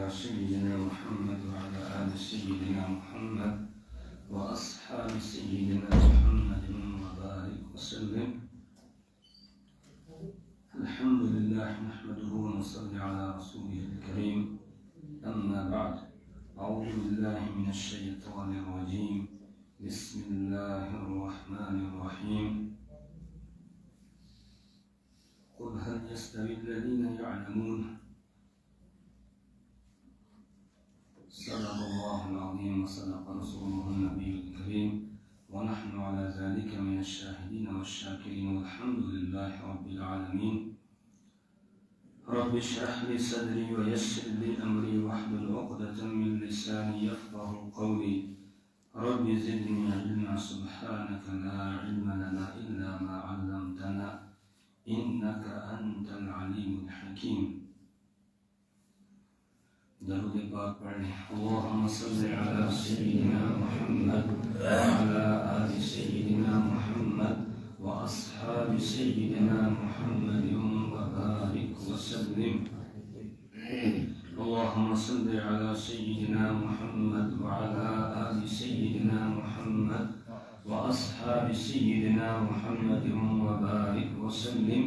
سيدنا محمد وعلى آل سيدنا محمد وأصحاب سيدنا محمد وبارك وسلم. الحمد لله نحمده ونصلي على رسوله الكريم. أما بعد، أعوذ بالله من الشيطان الرجيم. بسم الله الرحمن الرحيم. قل هل يستوي الذين يعلمون. صدق الله العظيم وصدق رسوله النبي الكريم، ونحن على ذلك من الشاهدين والشاكرين، والحمد لله رب العالمين. رب اشرح لي صدري ويسر لي أمري واحلل عقدة من لساني يفقهوا قولي. رب زدني علما سبحانك لا علم لنا إلا ما علمتنا إنك أنت العليم الحكيم. درود پاک پڑھ لیں. اللهم صل على سيدنا محمد وعلى آل سيدنا محمد وأصحاب سيدنا محمد وبارك وسلم. اللهم صل على سيدنا محمد وعلى آل سيدنا محمد وأصحاب سيدنا محمد وبارك وسلم.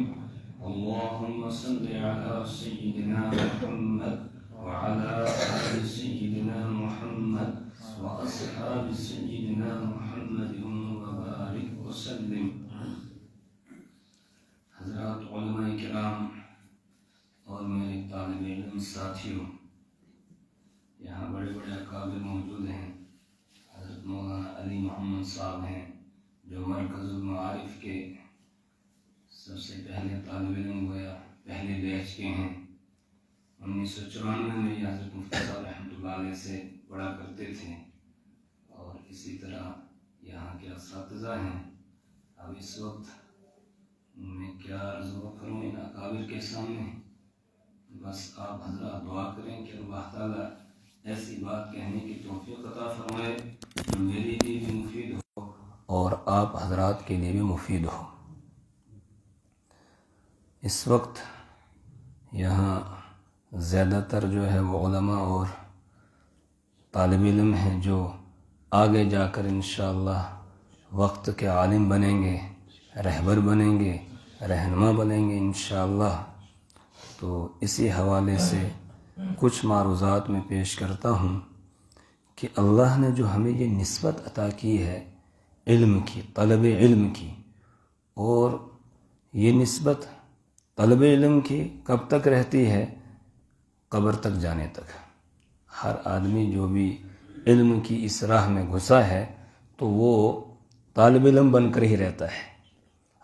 اللهم صل على سيدنا محمد وعلى آل سيدنا محمد وأصحاب سيدنا محمد وبارك وسلم. حضرات علماء کرام اور میرے طالب علم ساتھیوں، یہاں بڑے بڑے اکابر موجود ہیں. حضرت مولانا علی محمد صاحب ہیں جو مرکز المعارف کے سب سے پہلے طالب علم گویا پہلے بیچ کے ہیں. 1994 میں یہ حضرت مفتی صاحب رحمۃ اللہ علیہ سے پڑھا کرتے تھے، اور اسی طرح یہاں کے اساتذہ ہیں. اب اس وقت میں کیا عرض کروں ان اکابر کے سامنے. بس آپ حضرات دعا کریں کہ اللہ تعالیٰ ایسی بات کہنے کی توفیق عطا فرمائے جو میرے لیے بھی مفید ہو اور آپ حضرات کے لیے بھی مفید ہو. اس وقت یہاں زیادہ تر جو ہے وہ علماء اور طالب علم ہیں جو آگے جا کر انشاءاللہ وقت کے عالم بنیں گے، رہبر بنیں گے، رہنما بنیں گے انشاءاللہ. تو اسی حوالے سے کچھ معروضات میں پیش کرتا ہوں کہ اللہ نے جو ہمیں یہ نسبت عطا کی ہے علم کی، طلب علم کی، اور یہ نسبت طلب علم کی کب تک رہتی ہے؟ قبر تک جانے تک. ہر آدمی جو بھی علم کی اس راہ میں گھسا ہے تو وہ طالب علم بن کر ہی رہتا ہے.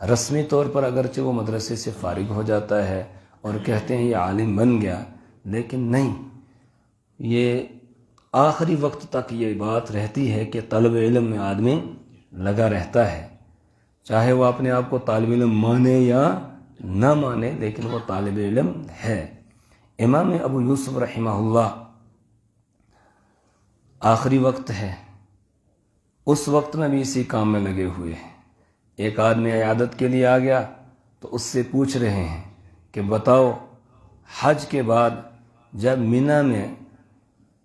رسمی طور پر اگرچہ وہ مدرسے سے فارغ ہو جاتا ہے اور کہتے ہیں یہ عالم بن گیا، لیکن نہیں، یہ آخری وقت تک یہ بات رہتی ہے کہ طالب علم میں آدمی لگا رہتا ہے، چاہے وہ اپنے آپ کو طالب علم مانے یا نہ مانے، لیکن وہ طالب علم ہے. امام ابو یوسف رحمہ اللہ آخری وقت ہے، اس وقت میں بھی اسی کام میں لگے ہوئے ہیں. ایک آدمی عیادت کے لیے آ گیا تو اس سے پوچھ رہے ہیں کہ بتاؤ حج کے بعد جب مینا میں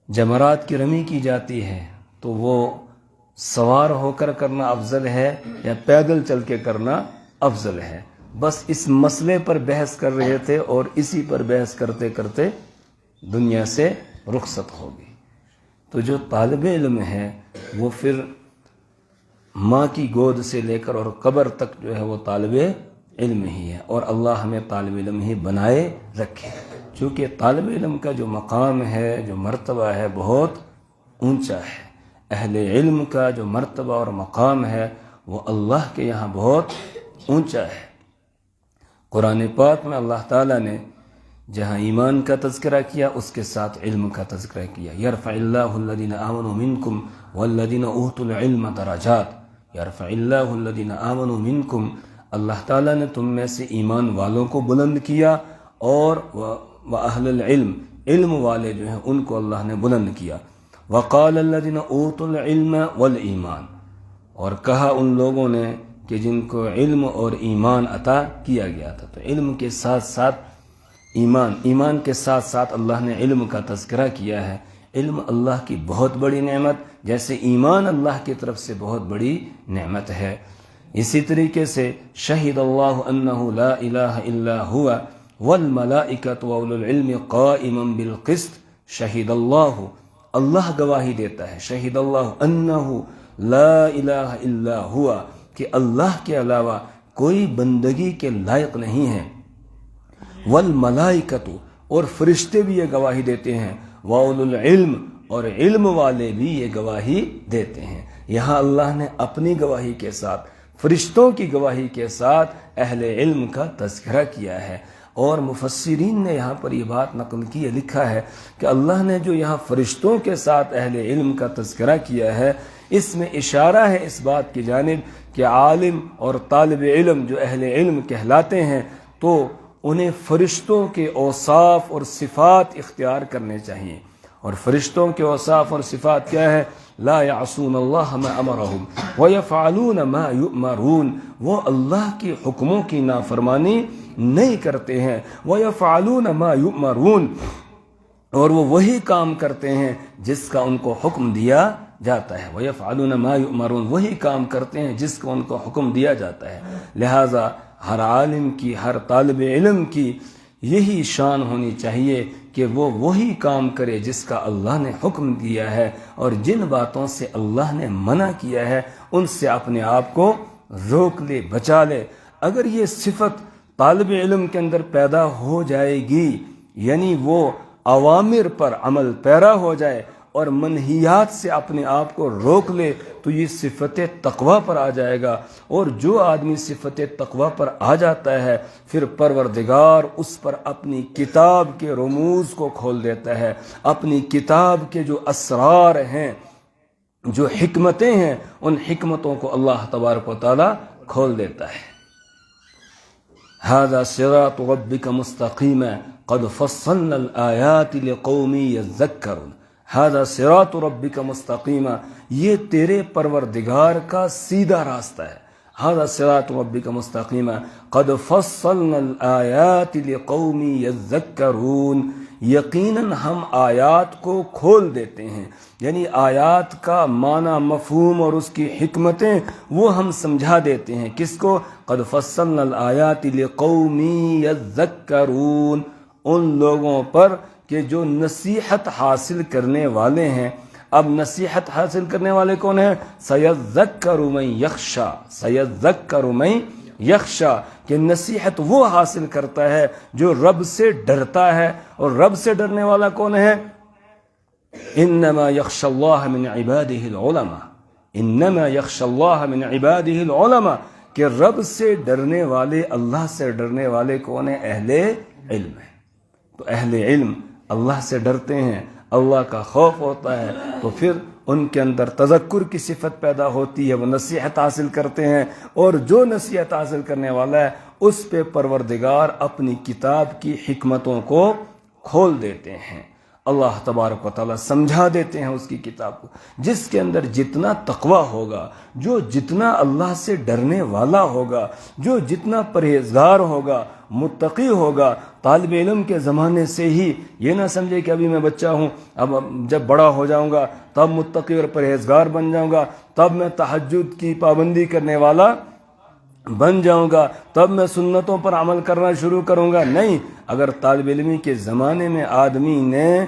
جمرات کی رمی کی جاتی ہے تو وہ سوار ہو کر کرنا افضل ہے یا پیدل چل کے کرنا افضل ہے؟ بس اس مسئلے پر بحث کر رہے تھے اور اسی پر بحث کرتے کرتے دنیا سے رخصت ہو گئی. تو جو طالب علم ہے وہ پھر ماں کی گود سے لے کر اور قبر تک جو ہے وہ طالب علم ہی ہے، اور اللہ ہمیں طالب علم ہی بنائے رکھے. چونکہ طالب علم کا جو مقام ہے، جو مرتبہ ہے، بہت اونچا ہے. اہل علم کا جو مرتبہ اور مقام ہے وہ اللہ کے یہاں بہت اونچا ہے. قرآن پاک میں اللہ تعالیٰ نے جہاں ایمان کا تذکرہ کیا اس کے ساتھ علم کا تذکرہ کیا. یرفع اللہ الذین آمنوا منکم والذین اوتوا العلم درجات. یرفع اللہ الذین آمنوا منکم، اللہ تعالیٰ نے تم میں سے ایمان والوں کو بلند کیا، اور وَأَهْلَ الْعِلْمِ، علم والے جو ہیں ان کو اللہ نے بلند کیا. وَقَالَ الَّذِينَ أُوتُوا الْعِلْمَ وَالْإِيمَانَ، اور کہا ان لوگوں نے کہ جن کو علم اور ایمان عطا کیا گیا تھا. تو علم کے ساتھ ساتھ ایمان کے ساتھ ساتھ اللہ نے علم کا تذکرہ کیا ہے۔ علم اللہ کی بہت بڑی نعمت، جیسے ایمان اللہ کی طرف سے بہت بڑی نعمت ہے۔ اسی طریقے سے شہد اللہ انہ لا الہ الا ہوا والملائکۃ واولو العلم قائما بالقسط۔ شہد اللہ گواہی دیتا ہے، شہد اللہ انہ لا الہ الا ہوا، کہ اللہ کے علاوہ کوئی بندگی کے لائق نہیں ہے۔ والملائکۃ، اور فرشتے بھی یہ گواہی دیتے ہیں، واولو العلم، اور علم والے بھی یہ گواہی دیتے ہیں۔ یہاں اللہ نے اپنی گواہی کے ساتھ، فرشتوں کی گواہی کے ساتھ اہل علم کا تذکرہ کیا ہے۔ اور مفسرین نے یہاں پر یہ بات نقل کی ہے، لکھا ہے کہ اللہ نے جو یہاں فرشتوں کے ساتھ اہل علم کا تذکرہ کیا ہے، اس میں اشارہ ہے اس بات کی جانب کہ عالم اور طالب علم جو اہل علم کہلاتے ہیں تو انہیں فرشتوں کے اوصاف اور صفات اختیار کرنے چاہیے۔ اور فرشتوں کے اوصاف اور صفات کیا ہے؟ لا یعصون اللہ ما امرہم ویفعلون ما یؤمرون، وہ اللہ کی حکموں کی نافرمانی نہیں کرتے ہیں، ویفعلون ما یؤمرون، اور وہ وہی کام کرتے ہیں جس کا ان کو حکم دیا جاتا ہے۔ وَيَفْعَلُونَ مَا يُؤْمَرُونَ، وہی کام کرتے ہیں جس کو ان کو حکم دیا جاتا ہے۔ لہٰذا ہر عالم کی، ہر طالب علم کی یہی شان ہونی چاہیے کہ وہ وہی کام کرے جس کا اللہ نے حکم دیا ہے، اور جن باتوں سے اللہ نے منع کیا ہے ان سے اپنے آپ کو روک لے، بچا لے۔ اگر یہ صفت طالب علم کے اندر پیدا ہو جائے گی، یعنی وہ اوامر پر عمل پیرا ہو جائے اور منہیات سے اپنے آپ کو روک لے، تو یہ صفت تقوی پر آ جائے گا۔ اور جو آدمی صفت تقوی پر آ جاتا ہے، پھر پروردگار اس پر اپنی کتاب کے رموز کو کھول دیتا ہے، اپنی کتاب کے جو اسرار ہیں، جو حکمتیں ہیں، ان حکمتوں کو اللہ تبارک و تعالی کھول دیتا ہے۔ هذا صراط ربك مستقیما قد فصلنا الآیات لقوم یذکرون۔ هذا صراط ربک مستقیما، یہ تیرے پروردگار کا سیدھا راستہ ہے۔ هذا صراط ربک مستقیما قد فصلنا الآیات لقوم یذکرون، یقیناً ہم آیات کو کھول دیتے ہیں، یعنی آیات کا معنی، مفہوم اور اس کی حکمتیں وہ ہم سمجھا دیتے ہیں۔ کس کو؟ قد فصلنا الآیات لقوم یذکرون، ان لوگوں پر کہ جو نصیحت حاصل کرنے والے ہیں۔ اب نصیحت حاصل کرنے والے کون ہیں؟ سیذکر من یخشی، سیذکر من یخشی، کہ نصیحت وہ حاصل کرتا ہے جو رب سے ڈرتا ہے۔ اور رب سے ڈرنے والا کون ہے؟ انما یخشی اللہ من عبادہ العلماء، انما یخشی اللہ من عبادہ العلماء، کہ رب سے ڈرنے والے، اللہ سے ڈرنے والے کون ہیں؟ اہل علم ہیں۔ تو اہل علم اللہ سے ڈرتے ہیں، اللہ کا خوف ہوتا ہے، تو پھر ان کے اندر تذکر کی صفت پیدا ہوتی ہے، وہ نصیحت حاصل کرتے ہیں، اور جو نصیحت حاصل کرنے والا ہے اس پہ پروردگار اپنی کتاب کی حکمتوں کو کھول دیتے ہیں۔ اللہ تبارک و تعالیٰ سمجھا دیتے ہیں اس کی کتاب کو۔ جس کے اندر جتنا تقوی ہوگا، جو جتنا اللہ سے ڈرنے والا ہوگا، جو جتنا پرہیزگار ہوگا، متقی ہوگا، طالب علم کے زمانے سے ہی یہ نہ سمجھے کہ ابھی میں بچہ ہوں، اب جب بڑا ہو جاؤں گا تب متقی اور پرہیزگار بن جاؤں گا، تب میں تہجد کی پابندی کرنے والا بن جاؤں گا، تب میں سنتوں پر عمل کرنا شروع کروں گا۔ نہیں، اگر طالب علمی کے زمانے میں آدمی نے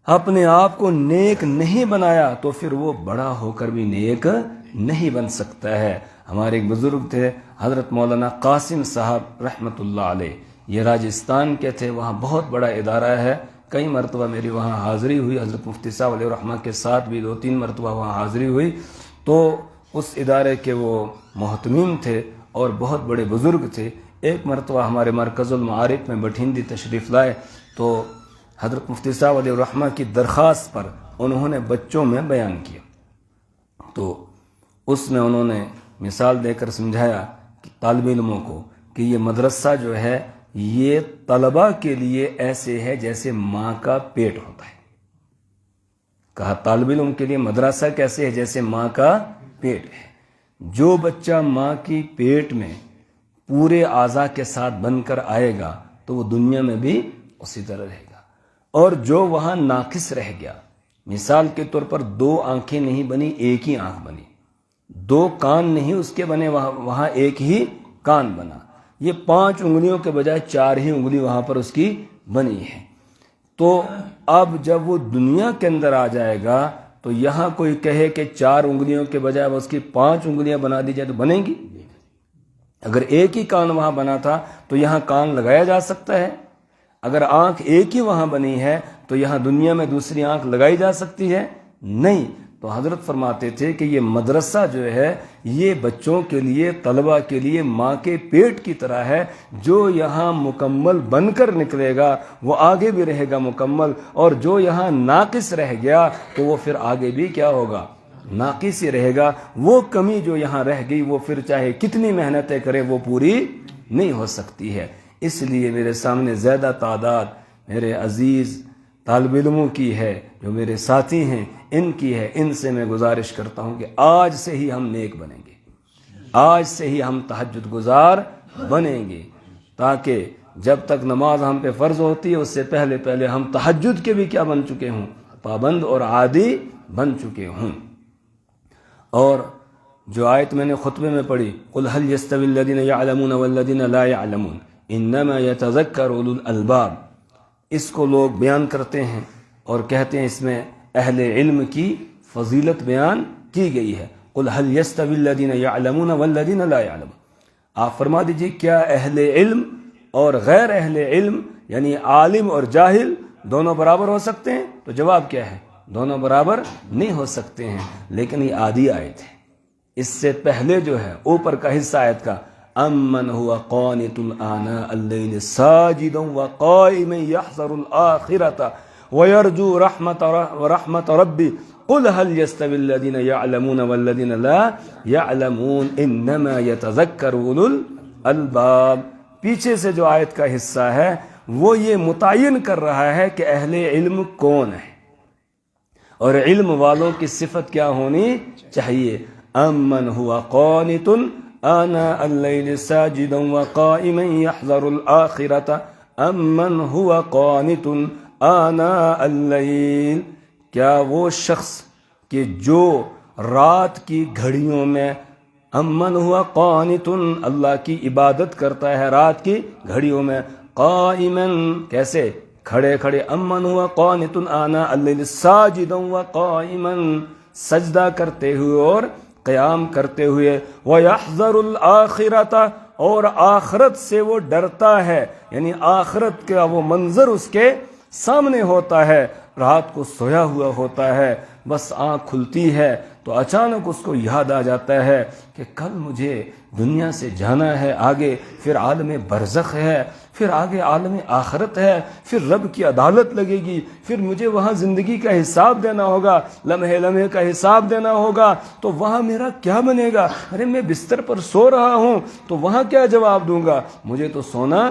اپنے آپ کو نیک نہیں بنایا تو پھر وہ بڑا ہو کر بھی نیک نہیں بن سکتا ہے۔ ہمارے ایک بزرگ تھے حضرت مولانا قاسم صاحب رحمۃ اللہ علیہ، یہ راجستھان کے تھے، وہاں بہت بڑا ادارہ ہے، کئی مرتبہ میری وہاں حاضری ہوئی، حضرت مفتی صاحب علیہ الرحمہ کے ساتھ بھی 2-3 مرتبہ وہاں حاضری ہوئی۔ تو اس ادارے کے وہ محتمم تھے اور بہت بڑے بزرگ تھے۔ ایک مرتبہ ہمارے مرکز المعارف میں بٹھندی تشریف لائے تو حضرت مفتی صاحب علیہ الرحمہ کی درخواست پر انہوں نے بچوں میں بیان کیا، تو اس میں انہوں نے مثال دے کر سمجھایا کہ طالب علموں کو کہ یہ مدرسہ جو ہے یہ طلباء کے لیے ایسے ہے جیسے ماں کا پیٹ ہوتا ہے۔ کہا طالب علم کے لیے مدرسہ کیسے ہے؟ جیسے ماں کا پیٹ ہے۔ جو بچہ ماں کی پیٹ میں پورے اعضاء کے ساتھ بن کر آئے گا تو تو وہ دنیا میں بھی اسی طرح رہے گا. اور جو وہاں ناقص رہ گیا، مثال کے طور پر 2 آنکھیں نہیں بنی، ایک ہی آنکھ بنی، 2 کان نہیں اس کے بنے، وہاں ایک ہی کان بنا، یہ 5 انگلیوں کے بجائے 4 ہی انگلی وہاں پر اس کی بنی ہے. تو اب جب وہ دنیا کے اندر آ جائے گا تو یہاں کوئی کہے کہ 4 انگلیوں کے بجائے اس کی 5 انگلیاں بنا دی جائے تو بنیں گی؟ اگر ایک ہی کان وہاں بنا تھا تو یہاں کان لگایا جا سکتا ہے. اگر آنکھ ایک ہی وہاں بنی ہے تو یہاں دنیا میں دوسری آنکھ لگائی جا سکتی ہے؟ نہیں. تو حضرت فرماتے تھے کہ یہ مدرسہ جو ہے یہ بچوں کے لیے، طلبہ کے لیے ماں کے پیٹ کی طرح ہے. جو یہاں مکمل بن کر نکلے گا وہ آگے بھی رہے گا مکمل، اور جو یہاں ناقص رہ گیا تو وہ پھر آگے بھی کیا ہوگا؟ ناقص ہی رہے گا. وہ کمی جو یہاں رہ گئی وہ پھر چاہے کتنی محنتیں کرے وہ پوری نہیں ہو سکتی ہے. اس لیے میرے سامنے زیادہ تعداد میرے عزیز طالب علموں کی ہے، جو میرے ساتھی ہیں ان کی ہے. ان سے میں گزارش کرتا ہوں کہ آج سے ہی ہم نیک بنیں گے، آج سے ہی ہم تہجد گزار بنیں گے، تاکہ جب تک نماز ہم پہ فرض ہوتی ہے اس سے پہلے ہم تہجد کے بھی کیا بن چکے ہوں؟ پابند اور عادی بن چکے ہوں. اور جو آیت میں نے خطبے میں پڑھی، قُلْ هَلْ يَسْتَوِي الَّذِينَ يَعْلَمُونَ وَالَّذِينَ لَا يَعْلَمُونَ إِنَّمَا يَتَذَكَّرُ أُولُو الْأَلْبَابِ، اس کو لوگ بیان کرتے ہیں اور کہتے ہیں اس میں اہل علم کی فضیلت بیان کی گئی ہے. قُلْ هَلْ يَسْتَوِي الَّذِينَ يَعْلَمُونَ وَالَّذِينَ لَا يَعْلَمُونَ، آپ فرما دیجئے کیا اہل علم اور غیر اہل علم یعنی عالم اور جاہل دونوں برابر ہو سکتے ہیں؟ تو جواب کیا ہے؟ دونوں برابر نہیں ہو سکتے ہیں. لیکن یہ آدھی آیت ہے. اس سے پہلے جو ہے اوپر کا حصہ آیت کا، امن هو قانت آناء اللیل ساجدا وقائما یحذر الآخرة ویرجو رحمت ربی قل هل يستوي الذين يعلمون والذين لا يعلمون انما يتذكر اولو الالباب. پیچھے سے جو آیت کا حصہ ہے وہ یہ متعین کر رہا ہے کہ اہل علم کون ہے اور علم والوں کی صفت کیا ہونی چاہیے. امن هو قانت آناء اللیل ساجدا وقائما یحذر الآخرة امن هو قانت آناء اللیل، کیا وہ شخص کہ جو رات کی گھڑیوں میں، امن ہوا قانت، اللہ کی عبادت کرتا ہے رات کی گھڑیوں میں، قائما کیسے؟ کھڑے کھڑے، امن ہوا قانت آناء اللیل ساجدا وقائما، سجدہ کرتے ہوئے اور قیام کرتے ہوئے، وَيَحْذَرُ الْآخِرَةَ، اور آخرت سے وہ ڈرتا ہے، یعنی آخرت کا وہ منظر اس کے سامنے ہوتا ہے. رات کو سویا ہوا ہوتا ہے، بس آنکھ کھلتی ہے تو اچانک اس کو یاد آ جاتا ہے کہ کل مجھے دنیا سے جانا ہے آگے، پھر عالم برزخ ہے، پھر آگے عالم آخرت ہے، پھر رب کی عدالت لگے گی، پھر مجھے وہاں زندگی کا حساب دینا ہوگا، لمحے لمحے کا حساب دینا ہوگا. تو وہاں میرا کیا بنے گا؟ ارے میں بستر پر سو رہا ہوں تو وہاں کیا جواب دوں گا؟ مجھے تو سونا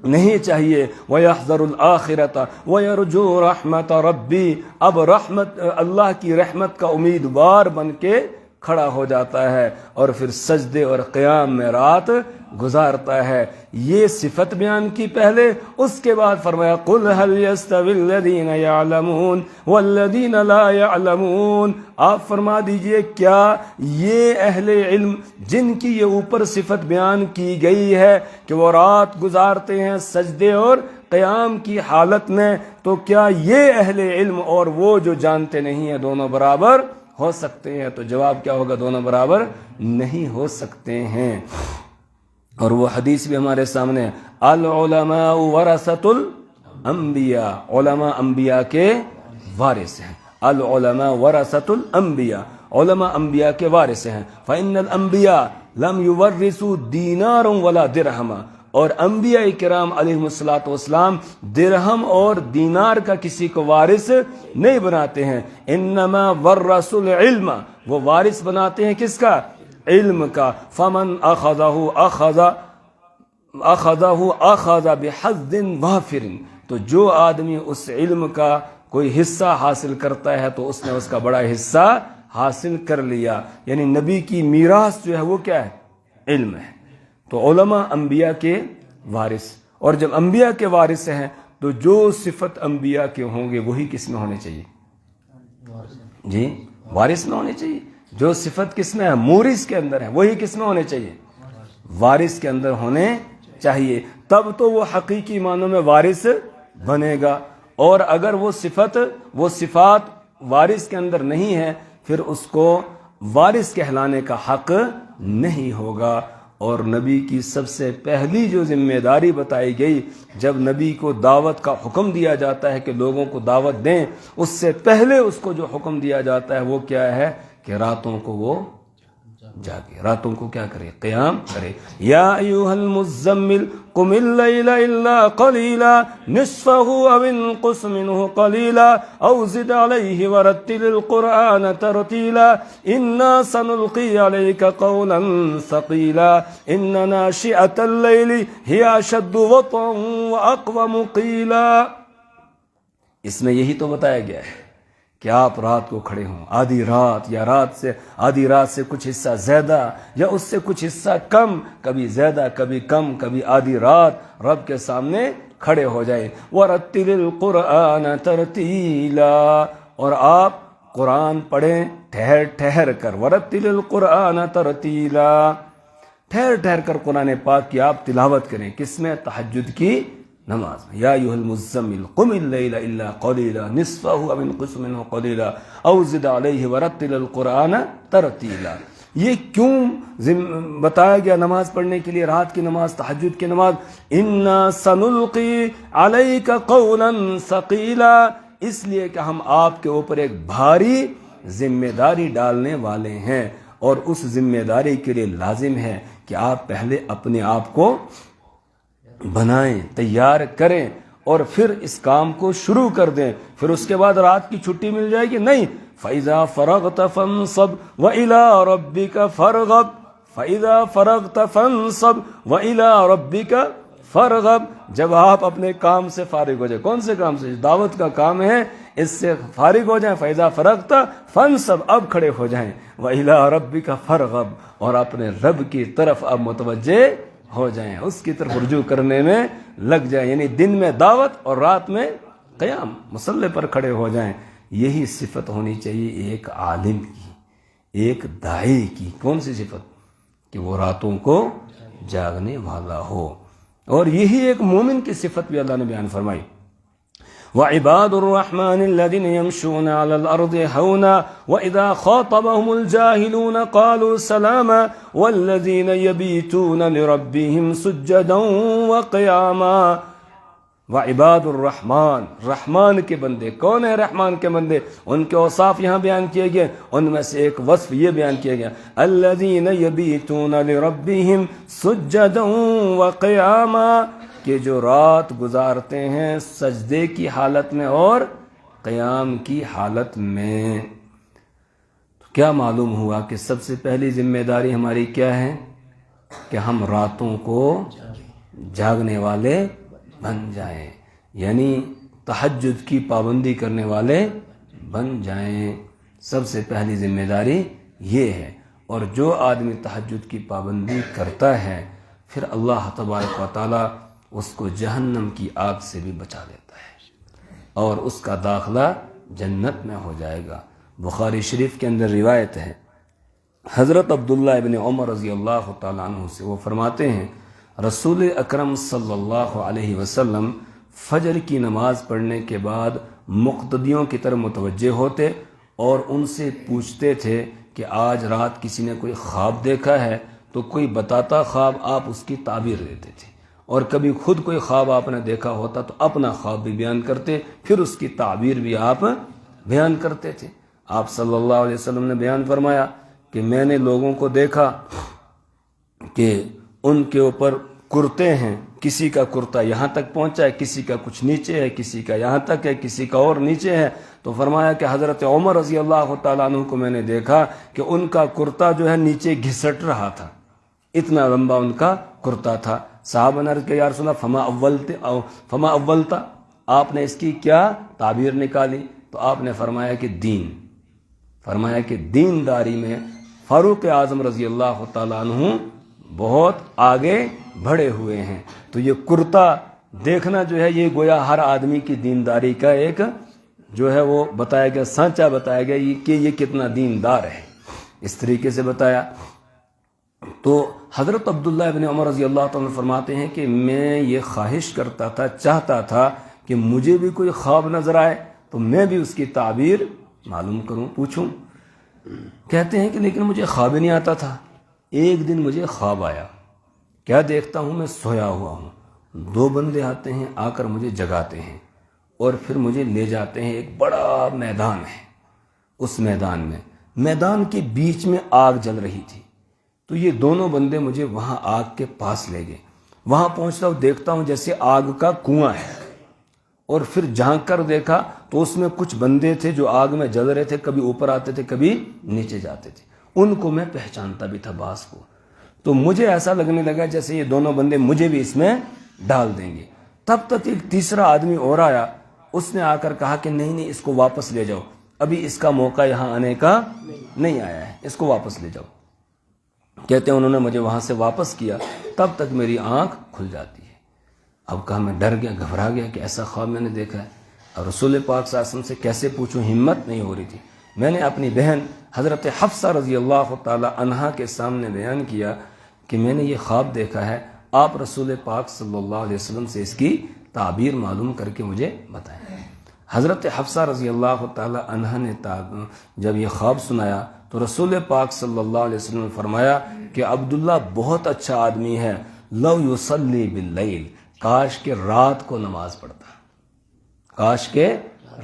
نہیں چاہیے. وَيَحْذَرُ الْآخِرَةَ وَيَرْجُو رَحْمَةَ رَبِّي، اب رحمت اللہ کی رحمت کا امیدوار بن کے کھڑا ہو جاتا ہے اور پھر سجدے اور قیام میں رات گزارتا ہے. یہ صفت بیان کی پہلے، اس کے بعد فرمایا قُلْ هَلْ يَسْتَوِي الَّذِينَ يَعْلَمُونَ وَالَّذِينَ لَا يَعْلَمُونَ، آپ فرما دیجئے کیا یہ اہل علم جن کی یہ اوپر صفت بیان کی گئی ہے کہ وہ رات گزارتے ہیں سجدے اور قیام کی حالت میں، تو کیا یہ اہل علم اور وہ جو جانتے نہیں ہیں دونوں برابر ہو سکتے ہیں؟ تو جواب کیا ہوگا؟ دونوں برابر نہیں ہو سکتے ہیں. اور وہ حدیث بھی ہمارے سامنے، العلماء ورثۃ الانبیاء، علماء انبیاء کے وارث ہیں. العلماء ورثۃ الانبیاء، علماء انبیاء کے وارث ہیں. فإن الانبیاء لم يورثوا دینارا ولا درہما، اور انبیاء کرام علیہ السلام درہم اور دینار کا کسی کو وارث نہیں بناتے ہیں. انما ورثوا العلم، وہ وارث بناتے ہیں کس کا؟ علم کا. فمن اخذ بحظ وافر، تو جو آدمی اس علم کا کوئی حصہ حاصل کرتا ہے تو اس نے اس کا بڑا حصہ حاصل کر لیا. یعنی نبی کی میراث جو ہے وہ کیا ہے؟ علم ہے. تو علماء انبیاء کے وارث. اور جب انبیاء کے وارث ہیں تو جو صفت انبیاء کے ہوں گے وہی کس میں ہونے چاہیے؟ جی وارث میں ہونے چاہیے. جو صفت کس میں ہے؟ مورث کے اندر ہے، وہی کس میں ہونے چاہیے؟ وارث کے اندر ہونے چاہیے. تب تو وہ حقیقی معنوں میں وارث بنے گا. اور اگر وہ صفات وارث کے اندر نہیں ہے پھر اس کو وارث کہلانے کا حق نہیں ہوگا. اور نبی کی سب سے پہلی جو ذمہ داری بتائی گئی، جب نبی کو دعوت کا حکم دیا جاتا ہے کہ لوگوں کو دعوت دیں، اس سے پہلے اس کو جو حکم دیا جاتا ہے وہ کیا ہے کہ راتوں کو وہ جاگے، راتوں کو کیا کرے؟ قیام کرے. یا ایھا المزمل قم اللیل الا قلیلا نصفہ او انقص منہ قلیلا او زد علیہ ورتل القرآن ترتیلا انا سنلقی علیک قولا ثقیلا ان ناشئۃ اللیل ہی اشد وطئا واقوم قیلا. اس میں یہی تو بتایا گیا ہے کہ آپ رات کو کھڑے ہوں، آدھی رات یا آدھی رات سے کچھ حصہ زیادہ یا اس سے کچھ حصہ کم، کبھی زیادہ کبھی کم، کبھی آدھی رات رب کے سامنے کھڑے ہو جائیں. وَرَتِّلِ الْقُرْآنَ تَرْتِيلًا، اور آپ قرآن پڑھیں ٹھہر ٹھہر کر. وَرَتِّلِ الْقُرْآنَ تَرْتِيلًا، ٹھہر ٹھہر کر قرآن پاک کی آپ تلاوت کریں. کس میں؟ تہجد کی نماز میں. یا ایھا المزمل قم اللیل الا قلیلا نصفہ او انقص منہ قلیلا او زد علیہ ورتل القرآن ترتیلا. یہ کیوں بتایا گیا نماز پڑھنے کے لیے، رات کی نماز، تہجد کی نماز؟ انا سنلقی علیک قولا ثقیلا، اس لیے کہ ہم آپ کے اوپر ایک بھاری ذمہ داری ڈالنے والے ہیں. اور اس ذمہ داری کے لیے لازم ہے کہ آپ پہلے اپنے آپ کو بنائیں، تیار کریں اور پھر اس کام کو شروع کر دیں. پھر اس کے بعد رات کی چھٹی مل جائے گی؟ نہیں. فَإِذَا فَرَغْتَ فَانصَبْ وَإِلَىٰ رَبِّكَ فَارْغَب. فَإِذَا فَرَغْتَ فَانصَبْ وَإِلَىٰ رَبِّكَ فَارْغَب. جب آپ اپنے کام سے فارغ ہو جائیں، کون سے کام سے؟ دعوت کا کام ہے، اس سے فارغ ہو جائیں. فَإِذَا فَرَغْتَ فَانصَبْ، اب کھڑے ہو جائیں. وَإِلَىٰ رَبِّكَ فَارْغَب، اور اپنے رب کی طرف اب متوجہ ہو جائیں، اس کی طرف رجوع کرنے میں لگ جائیں. یعنی دن میں دعوت اور رات میں قیام، مصلی پر کھڑے ہو جائیں. یہی صفت ہونی چاہیے ایک عالم کی، ایک داعی کی. کون سی صفت؟ کہ وہ راتوں کو جاگنے والا ہو. اور یہی ایک مومن کی صفت بھی اللہ نے بیان فرمائی. وَعِبَادُ الرَّحْمَنِ الَّذِينَ يَمْشُونَ عَلَى الْأَرْضِ هَوْنًا وَإِذَا خَاطَبَهُمُ الْجَاهِلُونَ قَالُوا سَلَامًا وَالَّذِينَ يَبِيتُونَ لِرَبِّهِمْ سُجَّدًا وَقِيَامًا. وعباد الرحمن، رحمان کے بندے. کون ہیں رحمان کے بندے؟ ان کے اوصاف یہاں بیان کیے گئے. ان میں سے ایک وصف یہ بیان کیا گیا، الذین یبیتون لربہم سجدا وقیاما، کہ جو رات گزارتے ہیں سجدے کی حالت میں اور قیام کی حالت میں. تو کیا معلوم ہوا کہ سب سے پہلی ذمہ داری ہماری کیا ہے؟ کہ ہم راتوں کو جاگنے والے بن جائیں، یعنی تہجد کی پابندی کرنے والے بن جائیں. سب سے پہلی ذمہ داری یہ ہے. اور جو آدمی تہجد کی پابندی کرتا ہے پھر اللہ تبارک و تعالی اس کو جہنم کی آگ سے بھی بچا دیتا ہے اور اس کا داخلہ جنت میں ہو جائے گا. بخاری شریف کے اندر روایت ہے، حضرت عبداللہ ابن عمر رضی اللہ تعالیٰ عنہ سے، وہ فرماتے ہیں رسول اکرم صلی اللہ علیہ وسلم فجر کی نماز پڑھنے کے بعد مقتدیوں کی طرف متوجہ ہوتے اور ان سے پوچھتے تھے کہ آج رات کسی نے کوئی خواب دیکھا ہے؟ تو کوئی بتاتا خواب، آپ اس کی تعبیر دیتے تھے. اور کبھی خود کوئی خواب آپ نے دیکھا ہوتا تو اپنا خواب بھی بیان کرتے، پھر اس کی تعبیر بھی آپ بیان کرتے تھے. آپ صلی اللہ علیہ وسلم نے بیان فرمایا کہ میں نے لوگوں کو دیکھا کہ ان کے اوپر کرتے ہیں، کسی کا کرتا یہاں تک پہنچا ہے، کسی کا کچھ نیچے ہے، کسی کا یہاں تک ہے، کسی کا اور نیچے ہے. تو فرمایا کہ حضرت عمر رضی اللہ تعالیٰ عنہ کو میں نے دیکھا کہ ان کا کرتا جو ہے نیچے گھسٹ رہا تھا، اتنا لمبا ان کا کرتا تھا. صحابہ نے عرض کیا یا رسول اللہ فما اولتا، آپ نے اس کی کیا تعبیر نکالی؟ تو آپ نے فرمایا کہ دینداری میں فاروق اعظم رضی اللہ تعالیٰ عنہ بہت آگے بڑھے ہوئے ہیں. تو یہ کرتا دیکھنا جو ہے یہ گویا ہر آدمی کی دینداری کا ایک جو ہے وہ بتایا گیا، سانچہ بتایا گیا کہ یہ کتنا دیندار ہے، اس طریقے سے بتایا۔ تو حضرت عبداللہ ابن عمر رضی اللہ تعالیٰ فرماتے ہیں کہ میں یہ خواہش کرتا تھا، چاہتا تھا کہ مجھے بھی کوئی خواب نظر آئے تو میں بھی اس کی تعبیر معلوم کروں، پوچھوں۔ کہتے ہیں کہ لیکن مجھے خواب نہیں آتا تھا۔ ایک دن مجھے خواب آیا، کیا دیکھتا ہوں میں سویا ہوا ہوں، دو بندے آتے ہیں، آ کر مجھے جگاتے ہیں اور پھر مجھے لے جاتے ہیں۔ ایک بڑا میدان ہے، اس میدان کے بیچ میں آگ جل رہی تھی، تو یہ دونوں بندے مجھے وہاں آگ کے پاس لے گئے۔ وہاں پہنچتا ہوں، دیکھتا ہوں جیسے آگ کا کنواں ہے، اور پھر جھانک کر دیکھا تو اس میں کچھ بندے تھے جو آگ میں جل رہے تھے، کبھی اوپر آتے تھے کبھی نیچے جاتے تھے، ان کو میں پہچانتا بھی تھا بعض کو۔ تو مجھے ایسا لگنے لگا جیسے یہ دونوں بندے مجھے بھی اس میں ڈال دیں گے۔ تب تک ایک تیسرا آدمی اور آیا، اس نے آ کر کہا کہ نہیں اس کو واپس لے جاؤ، ابھی اس کا موقع یہاں آنے کا نہیں آیا ہے، اس کو واپس لے جاؤ۔ کہتے ہیں انہوں نے مجھے وہاں سے واپس کیا، تب تک میری آنکھ کھل جاتی ہے۔ اب کہا میں ڈر گیا، گھبرا گیا کہ ایسا خواب میں نے دیکھا ہے، اور رسول پاک صلی اللہ علیہ وسلم سے کیسے پوچھوں، ہمت نہیں ہو رہی تھی۔ میں نے اپنی بہن حضرت حفصہ رضی اللہ تعالی عنہا کے سامنے بیان کیا کہ میں نے یہ خواب دیکھا ہے، آپ رسول پاک صلی اللہ علیہ وسلم سے اس کی تعبیر معلوم کر کے مجھے بتائیں۔ حضرت حفصہ رضی اللہ تعالی عنہا نے جب یہ خواب سنایا تو رسول پاک صلی اللہ علیہ وسلم نے فرمایا کہ عبداللہ بہت اچھا آدمی ہے، لو یصلی باللیل، کاش کہ رات کو نماز پڑھتا، کاش کہ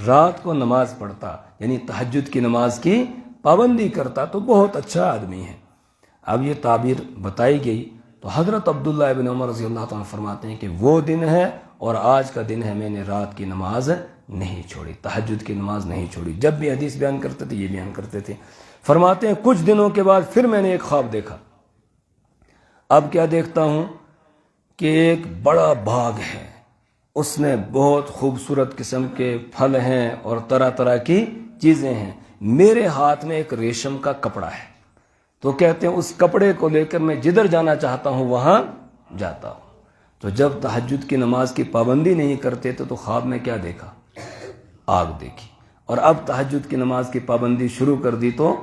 رات کو نماز پڑھتا، یعنی تہجد کی نماز کی پابندی کرتا تو بہت اچھا آدمی ہے۔ اب یہ تعبیر بتائی گئی تو حضرت عبداللہ ابن عمر رضی اللہ تعالیٰ فرماتے ہیں کہ وہ دن ہے اور آج کا دن ہے، میں نے رات کی نماز نہیں چھوڑی، تہجد کی نماز نہیں چھوڑی۔ جب بھی حدیث بیان کرتے تھے یہ بیان کرتے تھے۔ فرماتے ہیں کچھ دنوں کے بعد پھر میں نے ایک خواب دیکھا۔ اب کیا دیکھتا ہوں کہ ایک بڑا باغ ہے، اس میں بہت خوبصورت قسم کے پھل ہیں اور طرح طرح کی چیزیں ہیں، میرے ہاتھ میں ایک ریشم کا کپڑا ہے۔ تو کہتے ہیں اس کپڑے کو لے کر میں جدھر جانا چاہتا ہوں وہاں جاتا ہوں۔ تو جب تہجد کی نماز کی پابندی نہیں کرتے تھے تو خواب میں کیا دیکھا؟ آگ دیکھی، اور اب تہجد کی نماز کی پابندی شروع کر دی تو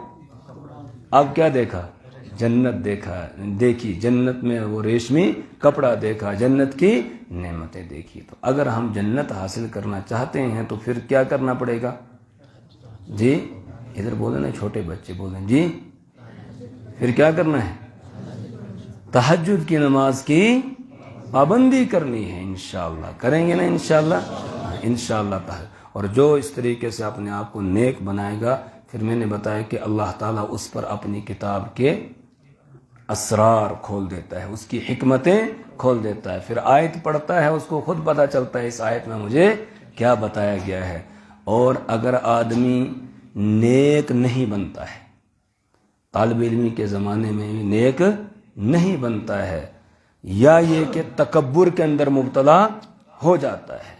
اب کیا دیکھا؟ جنت دیکھی، جنت میں وہ ریشمی کپڑا دیکھا، جنت کی نعمتیں دیکھی۔ تو اگر ہم جنت حاصل کرنا چاہتے ہیں تو پھر کیا کرنا پڑے گا؟ جی ادھر بولیں نا، چھوٹے بچے بولیں جی، پھر کیا کرنا ہے؟ تہجد کی نماز کی پابندی کرنی ہے، انشاءاللہ کریں گے نا، انشاءاللہ اور جو اس طریقے سے اپنے آپ کو نیک بنائے گا، پھر میں نے بتایا کہ اللہ تعالیٰ اس پر اپنی کتاب کے اسرار کھول دیتا ہے، اس کی حکمتیں کھول دیتا ہے۔ پھر آیت پڑھتا ہے، اس کو خود پتہ چلتا ہے اس آیت میں مجھے کیا بتایا گیا ہے۔ اور اگر آدمی نیک نہیں بنتا ہے، طالب علمی کے زمانے میں نیک نہیں بنتا ہے، یا یہ کہ تکبر کے اندر مبتلا ہو جاتا ہے،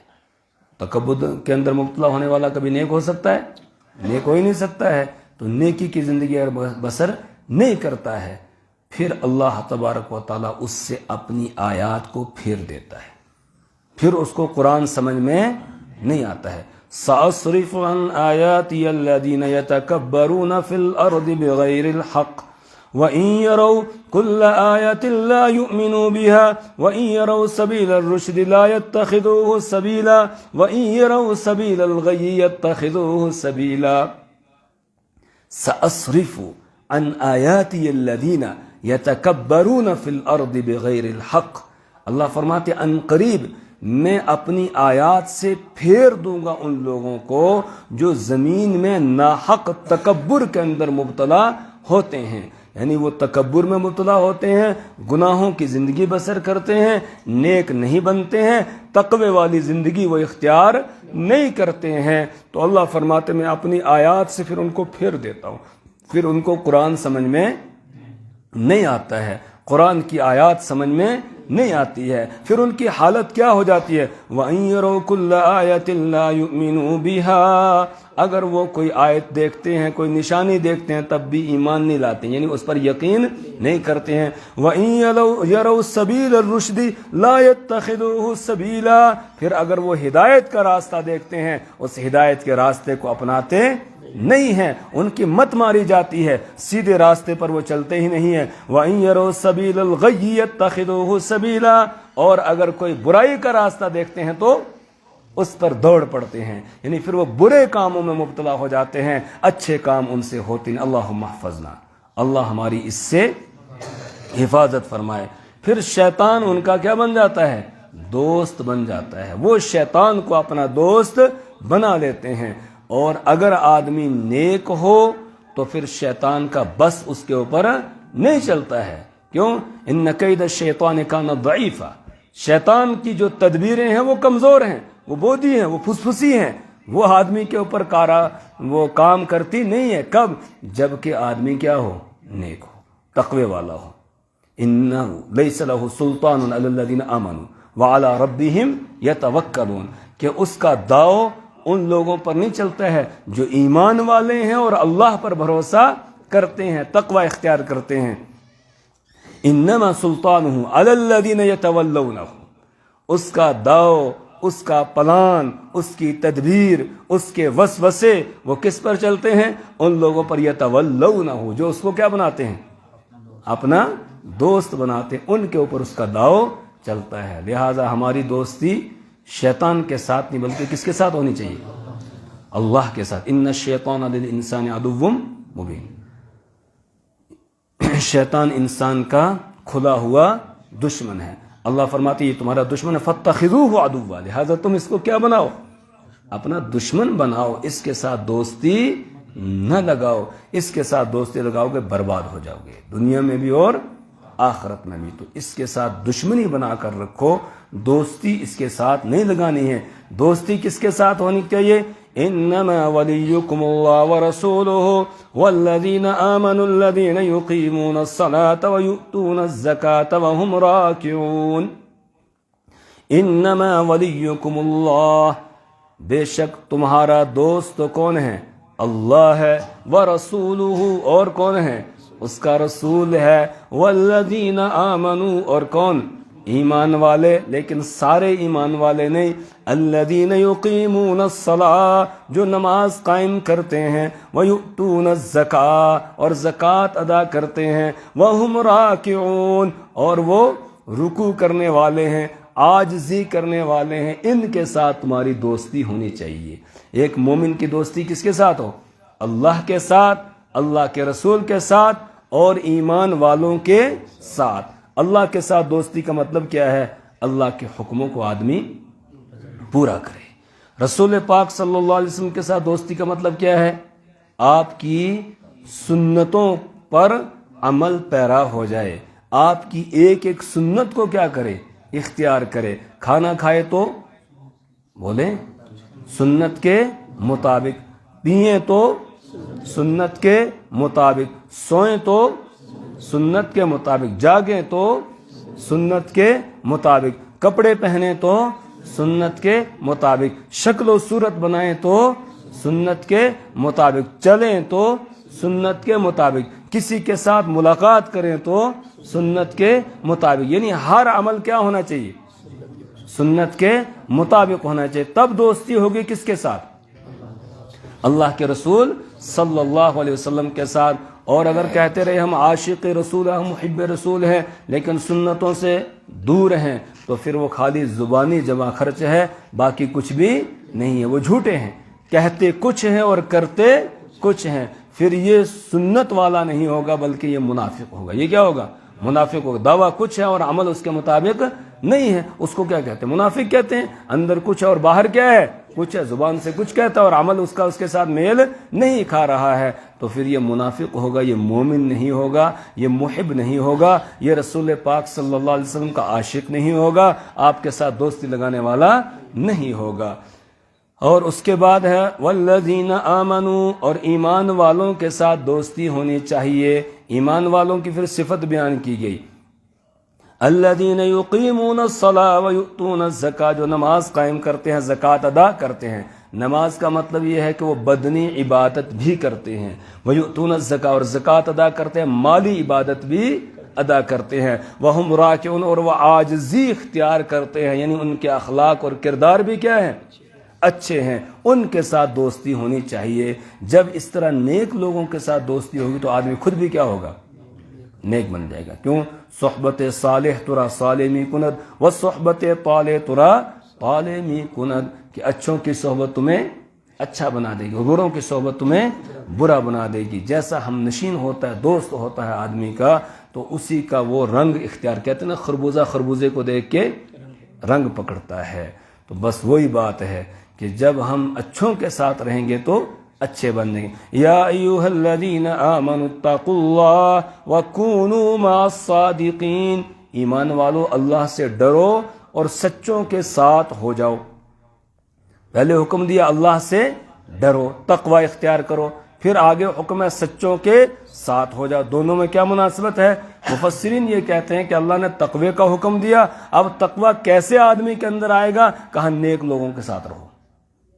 تکبر کے اندر مبتلا ہونے والا کبھی نیک ہو سکتا ہے؟ نیک ہو ہی نہیں سکتا ہے۔ تو نیکی کی زندگی اگر بسر نہیں کرتا ہے، پھر اللہ تبارک و تعالیٰ اس سے اپنی آیات کو پھیر دیتا ہے، پھر اس کو قرآن سمجھ میں نہیں آتا ہے۔ سأصرف عن آیاتی الذین یتکبرون فی الارض بغیر الحق وَإِن يَرَوْا كُلَّ آيَةٍ لَا يُؤْمِنُوا بِهَا وَإِن يَرَوْا سَبِيلَ الرُّشْدِ لَا يَتَّخِذُوهُ سَبِيلًا وَإِن يَرَوْا سَبِيلَ الْغَيِّ يَتَّخِذُوهُ سَبِيلًا سَأَصْرِفُ عَنْ آيَاتِيَ الَّذِينَ يَتَكَبَّرُونَ فِي الْأَرْضِ بِغَيْرِ الْحَقِّ، اللہ فرماتے ان قریب میں اپنی آیات سے پھیر دوں گا ان لوگوں کو جو زمین میں ناحق تکبر کے اندر مبتلا ہوتے ہیں، یعنی وہ تکبر میں مبتلا ہوتے ہیں، گناہوں کی زندگی بسر کرتے ہیں، نیک نہیں بنتے ہیں، تقوی والی زندگی وہ اختیار نہیں کرتے ہیں۔ تو اللہ فرماتے میں اپنی آیات سے پھر ان کو پھیر دیتا ہوں، پھر ان کو قرآن سمجھ میں نہیں آتا ہے، قرآن کی آیات سمجھ میں نہیں آتی ہے، پھر ان کی حالت کیا ہو جاتی ہے؟ وَإِن يَرَوْا كُلَّ آيَةٍ لَا يُؤْمِنُوا بِهَا، اگر وہ کوئی آیت دیکھتے ہیں، کوئی نشانی دیکھتے ہیں، تب بھی ایمان نہیں لاتے، یعنی اس پر یقین نہیں کرتے ہیں۔ وَإِن يَرَوْا سَبِيلَ الرُّشْدِ لَا يَتَّخِذُوهُ سَبِيلًا، پھر اگر وہ ہدایت کا راستہ دیکھتے ہیں، اس ہدایت کے راستے کو اپناتے نہیں ہیں، ان کی مت ماری جاتی ہے، سیدھے راستے پر وہ چلتے ہی نہیں ہیں۔ وَإِن يَرَوْا سَبِيلَ الْغَيِّ يَتَّخِذُوهُ سَبِيلًا، اور اگر کوئی برائی کا راستہ دیکھتے ہیں تو اس پر دوڑ پڑتے ہیں، یعنی پھر وہ برے کاموں میں مبتلا ہو جاتے ہیں، اچھے کام ان سے ہوتے ہیں۔ اللہم احفظنا، اللہ ہماری اس سے حفاظت فرمائے۔ پھر شیطان ان کا کیا بن جاتا ہے؟ دوست بن جاتا ہے، وہ شیطان کو اپنا دوست بنا لیتے ہیں۔ اور اگر آدمی نیک ہو تو پھر شیطان کا بس اس کے اوپر نہیں چلتا ہے، کیوں؟ ان کید الشیطان کان ضعیفا، شیطان کی جو تدبیریں ہیں وہ کمزور ہیں، وہ بودی ہیں، وہ پھسپھسی ہیں، وہ آدمی کے اوپر وہ کام کرتی نہیں ہے۔ کب؟ جب کہ آدمی کیا ہو؟ نیک ہو، تقوی والا ہو۔ انہ لیس لہ سلطان علی الذین آمنوا وعلی ربہم یتوکلون، کہ اس کا داؤ ان لوگوں پر نہیں چلتا ہے جو ایمان والے ہیں اور اللہ پر بھروسہ کرتے ہیں، تقوی اختیار کرتے ہیں۔ انما سلطانہ علی الذین یتولونہ، اس کا داؤ، اس کا پلان، اس کی تدبیر، اس کے وسوسے وہ کس پر چلتے ہیں؟ ان لوگوں پر یتولونہ، جو اس کو کیا بناتے ہیں؟ اپنا دوست بناتے ہیں، ان کے اوپر اس کا داؤ چلتا ہے۔ لہٰذا ہماری دوستی شیطان کے ساتھ نہیں بلکہ کس کے ساتھ ہونی چاہیے؟ اللہ کے ساتھ۔ ان الشیطان للانسان عدو مبین، شیطان انسان کا کھلا ہوا دشمن ہے۔ اللہ فرماتے ہیں یہ تمہارا دشمن ہے، فاتخذوہ عدوا، لہٰذا تم اس کو کیا بناؤ؟ اپنا دشمن بناؤ، اس کے ساتھ دوستی نہ لگاؤ، اس کے ساتھ دوستی لگاؤ گے برباد ہو جاؤ گے، دنیا میں بھی اور آخرت میں بھی۔ تو اس کے ساتھ دشمنی بنا کر رکھو، دوستی اس کے ساتھ نہیں لگانی ہے۔ دوستی کس کے ساتھ ہونی چاہیے؟ انما ولیکم اللہ ورسولہ والذین آمنوا الذین یقیمون الصلاة ویؤتون الزکاة وهم راکعون۔ انما ولیکم اللہ، بے شک تمہارا دوست کون ہے؟ اللہ ہے، ورسولہ، اور کون ہے؟ اس کا رسول ہے، والذین آمنوا، اور کون؟ ایمان والے، لیکن سارے ایمان والے نہیں، الذین یقیمون الصلاۃ، جو نماز قائم کرتے ہیں، ویؤتون الزکاۃ، اور زکوٰۃ ادا کرتے ہیں، وہم راکعون، اور وہ رکوع کرنے والے ہیں، عاجزی کرنے والے ہیں۔ ان کے ساتھ تمہاری دوستی ہونی چاہیے۔ ایک مومن کی دوستی کس کے ساتھ ہو؟ اللہ کے ساتھ، اللہ کے رسول کے ساتھ، اور ایمان والوں کے ساتھ۔ اللہ کے ساتھ دوستی کا مطلب کیا ہے؟ اللہ کے حکموں کو آدمی پورا کرے۔ رسول پاک صلی اللہ علیہ وسلم کے ساتھ دوستی کا مطلب کیا ہے؟ آپ کی سنتوں پر عمل پیرا ہو جائے، آپ کی ایک ایک سنت کو کیا کرے؟ اختیار کرے۔ کھانا کھائے تو بولیں سنت کے مطابق، پئیں تو سنت کے مطابق، سوئیں تو سنت کے مطابق، جاگیں تو سنت کے مطابق، کپڑے پہنیں تو سنت کے مطابق، شکل و صورت بنائیں تو سنت کے مطابق، چلیں تو سنت کے مطابق، کسی کے ساتھ ملاقات کریں تو سنت کے مطابق، یعنی ہر عمل کیا ہونا چاہیے؟ سنت کے مطابق ہونا چاہیے۔ تب دوستی ہوگی کس کے ساتھ؟ اللہ کے رسول صلی اللہ علیہ وسلم کے ساتھ۔ اور اگر کہتے رہے ہم عاشق رسول ہیں، ہم محب رسول ہیں، لیکن سنتوں سے دور ہیں، تو پھر وہ خالی زبانی جمع خرچ ہے، باقی کچھ بھی نہیں ہے، وہ جھوٹے ہیں، کہتے کچھ ہیں اور کرتے کچھ ہیں۔ پھر یہ سنت والا نہیں ہوگا بلکہ یہ منافق ہوگا۔ یہ کیا ہوگا؟ منافق ہوگا۔ دعویٰ کچھ ہے اور عمل اس کے مطابق نہیں ہے، اس کو کیا کہتے ہیں؟ منافق کہتے ہیں۔ اندر کچھ ہے اور باہر کیا ہے؟ کچھ ہے، زبان سے کچھ کہتا ہے اور عمل اس کا اس کے ساتھ میل نہیں کھا رہا ہے، تو پھر یہ منافق ہوگا، یہ مومن نہیں ہوگا، یہ محب نہیں ہوگا، یہ رسول پاک صلی اللہ علیہ وسلم کا عاشق نہیں ہوگا، آپ کے ساتھ دوستی لگانے والا نہیں ہوگا۔ اور اس کے بعد ہے والذین آمنوا، اور ایمان والوں کے ساتھ دوستی ہونی چاہیے۔ ایمان والوں کی پھر صفت بیان کی گئی، الذین یقیمون الصلاۃ ویؤتون الزکاۃ، جو نماز قائم کرتے ہیں، زکوٰۃ ادا کرتے ہیں۔ نماز کا مطلب یہ ہے کہ وہ بدنی عبادت بھی کرتے ہیں، ویؤتون الزکاۃ، اور زکوٰۃ ادا کرتے ہیں، مالی عبادت بھی ادا کرتے ہیں، وہم راکعون، اور وہ عاجزی اختیار کرتے ہیں، یعنی ان کے اخلاق اور کردار بھی کیا ہیں؟ اچھے ہیں۔ ان کے ساتھ دوستی ہونی چاہیے۔ جب اس طرح نیک لوگوں کے ساتھ دوستی ہوگی تو آدمی خود بھی کیا ہوگا؟ نیک بن جائے گا۔ کیوں؟ صحبت صالح ترا صالح می کند و صحبت طالح ترا طالح می کند، کہ اچھوں کی صحبت تمہیں اچھا بنا دے گی، بروں کی صحبت تمہیں برا بنا دے گی۔ جیسا ہم نشین ہوتا ہے، دوست ہوتا ہے آدمی کا، تو اسی کا وہ رنگ اختیار، کہتے ہیں نا خربوزہ خربوزے کو دیکھ کے رنگ پکڑتا ہے۔ تو بس وہی بات ہے کہ جب ہم اچھوں کے ساتھ رہیں گے تو اچھے بن جائیں گے۔ یا ایھا الذین آمنوا اتقوا اللہ وکونوا مع الصادقین، ایمان والو اللہ سے ڈرو اور سچوں کے ساتھ ہو جاؤ۔ پہلے حکم دیا اللہ سے ڈرو، تقوی اختیار کرو، پھر آگے حکم ہے سچوں کے ساتھ ہو جاؤ۔ دونوں میں کیا مناسبت ہے؟ مفسرین یہ کہتے ہیں کہ اللہ نے تقوی کا حکم دیا، اب تقوی کیسے آدمی کے اندر آئے گا؟ کہا نیک لوگوں کے ساتھ رہو۔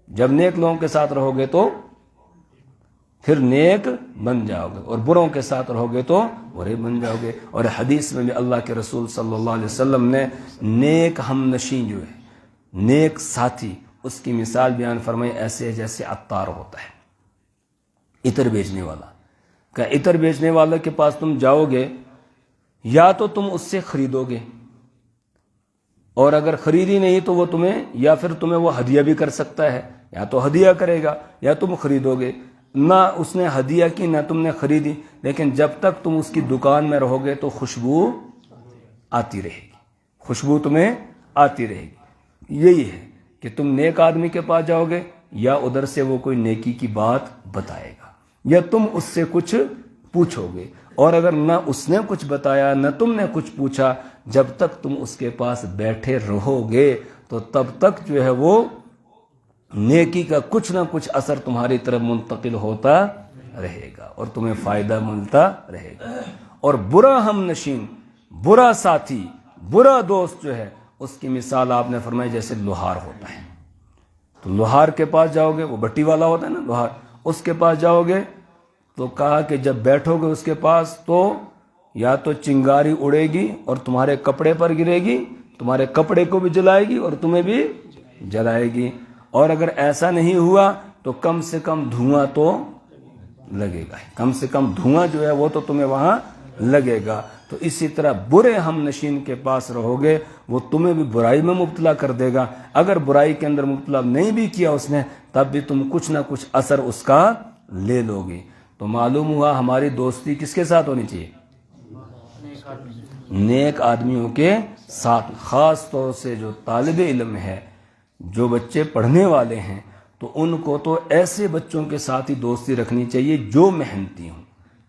جب نیک لوگوں کے ساتھ رہو گے تو پھر نیک بن جاؤ گے، اور بروں کے ساتھ رہو گے تو برے بن جاؤ گے۔ اور حدیث میں بھی اللہ کے رسول صلی اللہ علیہ وسلم نے نیک ہم نشین جو ہے، نیک ساتھی، اس کی مثال بیان فرمائی ایسے ہے جیسے عطار ہوتا ہے، عطر بیچنے والا۔ کہ عطر بیچنے والے کے پاس تم جاؤ گے، یا تو تم اس سے خریدو گے، اور اگر خریدی نہیں تو وہ تمہیں، یا پھر تمہیں وہ ہدیہ بھی کر سکتا ہے، یا تو ہدیہ کرے گا یا تم خریدو گے۔ نہ اس نے ہدیہ کی نہ تم نے خریدی، لیکن جب تک تم اس کی دکان میں رہو گے تو خوشبو آتی رہے گی، خوشبو تمہیں آتی رہے گی۔ یہی ہے کہ تم نیک آدمی کے پاس جاؤ گے، یا ادھر سے وہ کوئی نیکی کی بات بتائے گا، یا تم اس سے کچھ پوچھو گے، اور اگر نہ اس نے کچھ بتایا نہ تم نے کچھ پوچھا، جب تک تم اس کے پاس بیٹھے رہو گے تو تب تک جو ہے وہ نیکی کا کچھ نہ کچھ اثر تمہاری طرف منتقل ہوتا رہے گا اور تمہیں فائدہ ملتا رہے گا۔ اور برا ہم نشین، برا ساتھی، برا دوست جو ہے، اس کی مثال آپ نے فرمائی جیسے لوہار ہوتا ہے۔ تو لوہار کے پاس جاؤ گے، وہ بٹی والا ہوتا ہے نا لوہار، اس کے پاس جاؤ گے تو کہا کہ جب بیٹھو گے اس کے پاس تو یا تو چنگاری اڑے گی اور تمہارے کپڑے پر گرے گی، تمہارے کپڑے کو بھی جلائے گی اور تمہیں بھی جلائے گی، اور اگر ایسا نہیں ہوا تو کم سے کم دھواں تو لگے گا، کم سے کم دھواں جو ہے وہ تو تمہیں وہاں لگے گا۔ تو اسی طرح برے ہم نشین کے پاس رہو گے، وہ تمہیں بھی برائی میں مبتلا کر دے گا، اگر برائی کے اندر مبتلا نہیں بھی کیا اس نے تب بھی تم کچھ نہ کچھ اثر اس کا لے لو گے۔ تو معلوم ہوا ہماری دوستی کس کے ساتھ ہونی چاہیے؟ نیک آدمیوں کے ساتھ، خاص طور سے جو طالب علم ہے، جو بچے پڑھنے والے ہیں، تو ان کو تو ایسے بچوں کے ساتھ ہی دوستی رکھنی چاہیے جو محنتی ہوں،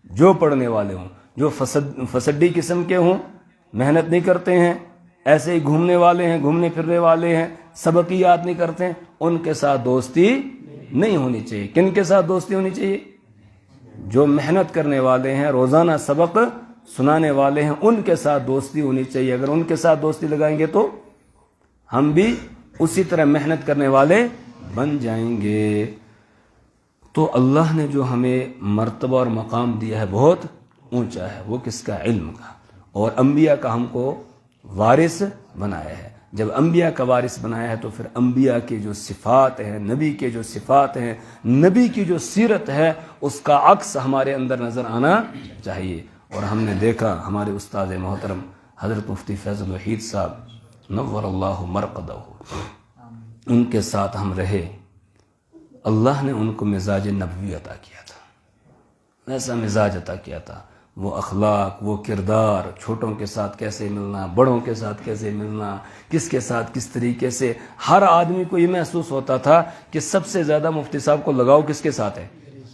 جو پڑھنے والے ہوں، جو فسڈی قسم کے ہوں، محنت نہیں کرتے ہیں، ایسے ہی گھومنے والے ہیں، گھومنے پھرنے والے ہیں، سبق کی یاد نہیں کرتے ہیں، ان کے ساتھ دوستی نہیں ہونی چاہیے۔ کن کے ساتھ دوستی ہونی چاہیے؟ جو محنت کرنے والے ہیں، روزانہ سبق سنانے والے ہیں، ان کے ساتھ دوستی ہونی چاہیے۔ اگر ان کے ساتھ دوستی لگائیں گے تو ہم بھی اسی طرح محنت کرنے والے بن جائیں گے۔ تو اللہ نے جو ہمیں مرتبہ اور مقام دیا ہے بہت اونچا ہے، وہ کس کا؟ علم کا، اور انبیاء کا ہم کو وارث بنایا ہے۔ جب انبیاء کا وارث بنایا ہے تو پھر انبیاء کی جو صفات ہیں، نبی کے جو صفات ہیں، نبی کی جو سیرت ہے، اس کا عکس ہمارے اندر نظر آنا چاہیے۔ اور ہم نے دیکھا ہمارے استاد محترم حضرت مفتی فیض الوحید صاحب نور اللہ مرقدہ، ان کے ساتھ ہم رہے، اللہ نے ان کو مزاج نبوی عطا کیا تھا، ایسا مزاج عطا کیا تھا، وہ اخلاق، وہ کردار، چھوٹوں کے ساتھ کیسے ملنا، بڑوں کے ساتھ کیسے ملنا، کس کے ساتھ کس طریقے سے، ہر آدمی کو یہ محسوس ہوتا تھا کہ سب سے زیادہ مفتی صاحب کو لگاؤ کس کے ساتھ ہے؟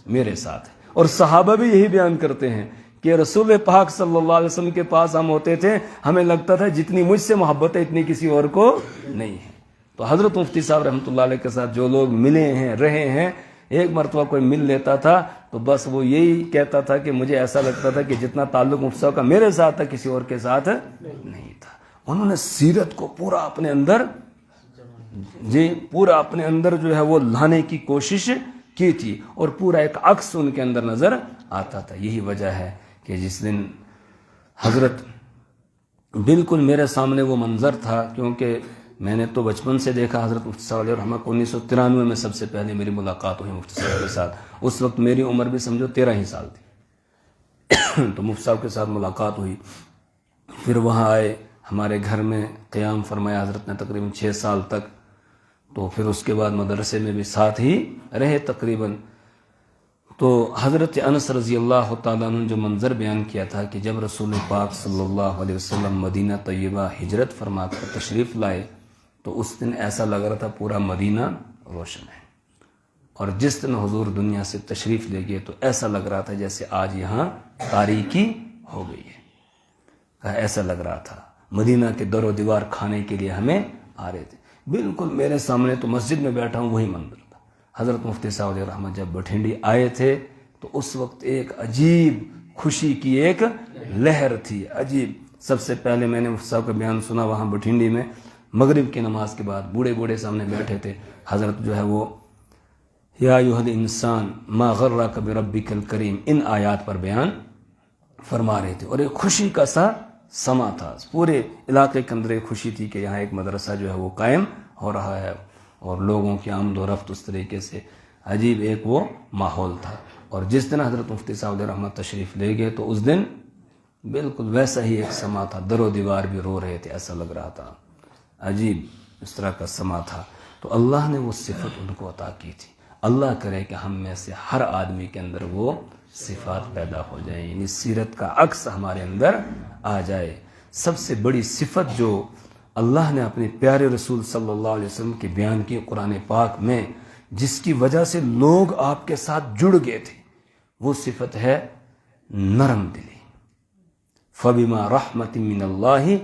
میرے ساتھ ہے۔ اور صحابہ بھی یہی بیان کرتے ہیں کہ رسول پاک صلی اللہ علیہ وسلم کے پاس ہم ہوتے تھے، ہمیں لگتا تھا جتنی مجھ سے محبت ہے اتنی کسی اور کو نہیں ہے۔ تو حضرت مفتی صاحب رحمۃ اللہ علیہ کے ساتھ جو لوگ ملے ہیں، رہے ہیں، ایک مرتبہ کوئی مل لیتا تھا تو بس وہ یہی کہتا تھا کہ مجھے ایسا لگتا تھا کہ جتنا تعلق مفتی صاحب کا میرے ساتھ تھا کسی اور کے ساتھ نہیں تھا۔ انہوں نے سیرت کو پورا اپنے اندر پورا اپنے اندر جو ہے وہ لانے کی کوشش کی تھی، اور پورا ایک عکس ان کے اندر نظر آتا تھا۔ یہی وجہ ہے کہ جس دن حضرت بالکل میرے سامنے وہ منظر تھا، کیونکہ میں نے تو بچپن سے دیکھا حضرت مفتی صاحب علیہ الرحمہ کو 1993 میں سب سے پہلے میری ملاقات ہوئی مفتی صاحب کے ساتھ۔ اس وقت میری عمر بھی سمجھو 13 ہی سال تھی تو مفتی صاحب کے ساتھ ملاقات ہوئی، پھر وہاں آئے، ہمارے گھر میں قیام فرمایا حضرت نے تقریباً 6 سال تک، تو پھر اس کے بعد مدرسے میں بھی ساتھ ہی رہے تقریباً۔ تو حضرت انس رضی اللہ تعالیٰ عنہ جو منظر بیان کیا تھا کہ جب رسول پاک صلی اللہ علیہ وسلم مدینہ طیبہ ہجرت فرما کر تشریف لائے تو اس دن ایسا لگ رہا تھا پورا مدینہ روشن ہے، اور جس دن حضور دنیا سے تشریف لے گئے تو ایسا لگ رہا تھا جیسے آج یہاں تاریکی ہو گئی ہے۔ ایسا لگ رہا تھا مدینہ کے در و دیوار کھانے کے لیے ہمیں آ رہے تھے۔ بالکل میرے سامنے تو مسجد میں بیٹھا ہوں وہی منظر تھا۔ حضرت مفتی صاحب علیہ الرحمہ جب بٹھنڈی آئے تھے تو اس وقت ایک عجیب خوشی کی ایک لہر تھی، عجیب۔ سب سے پہلے میں نے مفتی صاحب کا بیان سنا وہاں بٹھنڈی میں، مغرب کی نماز کے بعد بوڑھے بوڑھے سامنے بیٹھے تھے، حضرت جو ہے وہ یا ایھا الانسان ما غرک بربک الکریم ان آیات پر بیان فرما رہے تھے، اور ایک خوشی کا سا سما تھا، پورے علاقے کے اندر ایک خوشی تھی کہ یہاں ایک مدرسہ جو ہے وہ قائم ہو رہا ہے، اور لوگوں کی آمد و رفت اس طریقے سے عجیب ایک وہ ماحول تھا۔ اور جس دن حضرت مفتی صاحب علیہ الرحمہ تشریف لے گئے تو اس دن بالکل ویسا ہی ایک سما تھا، در و دیوار بھی رو رہے تھے، ایسا لگ رہا تھا، عجیب اس طرح کا سما تھا۔ تو اللہ نے وہ صفت ان کو عطا کی تھی۔ اللہ کرے کہ ہم میں سے ہر آدمی کے اندر وہ صفات پیدا ہو جائیں، یعنی سیرت کا عکس ہمارے اندر آ جائے۔ سب سے بڑی صفت جو اللہ نے اپنے پیارے رسول صلی اللہ علیہ وسلم کی بیان کی قرآن پاک میں، جس کی وجہ سے لوگ آپ کے ساتھ جڑ گئے تھے، وہ صفت ہے نرم دلی۔ فَبِمَا رَحْمَةٍ مِّنَ اللَّهِ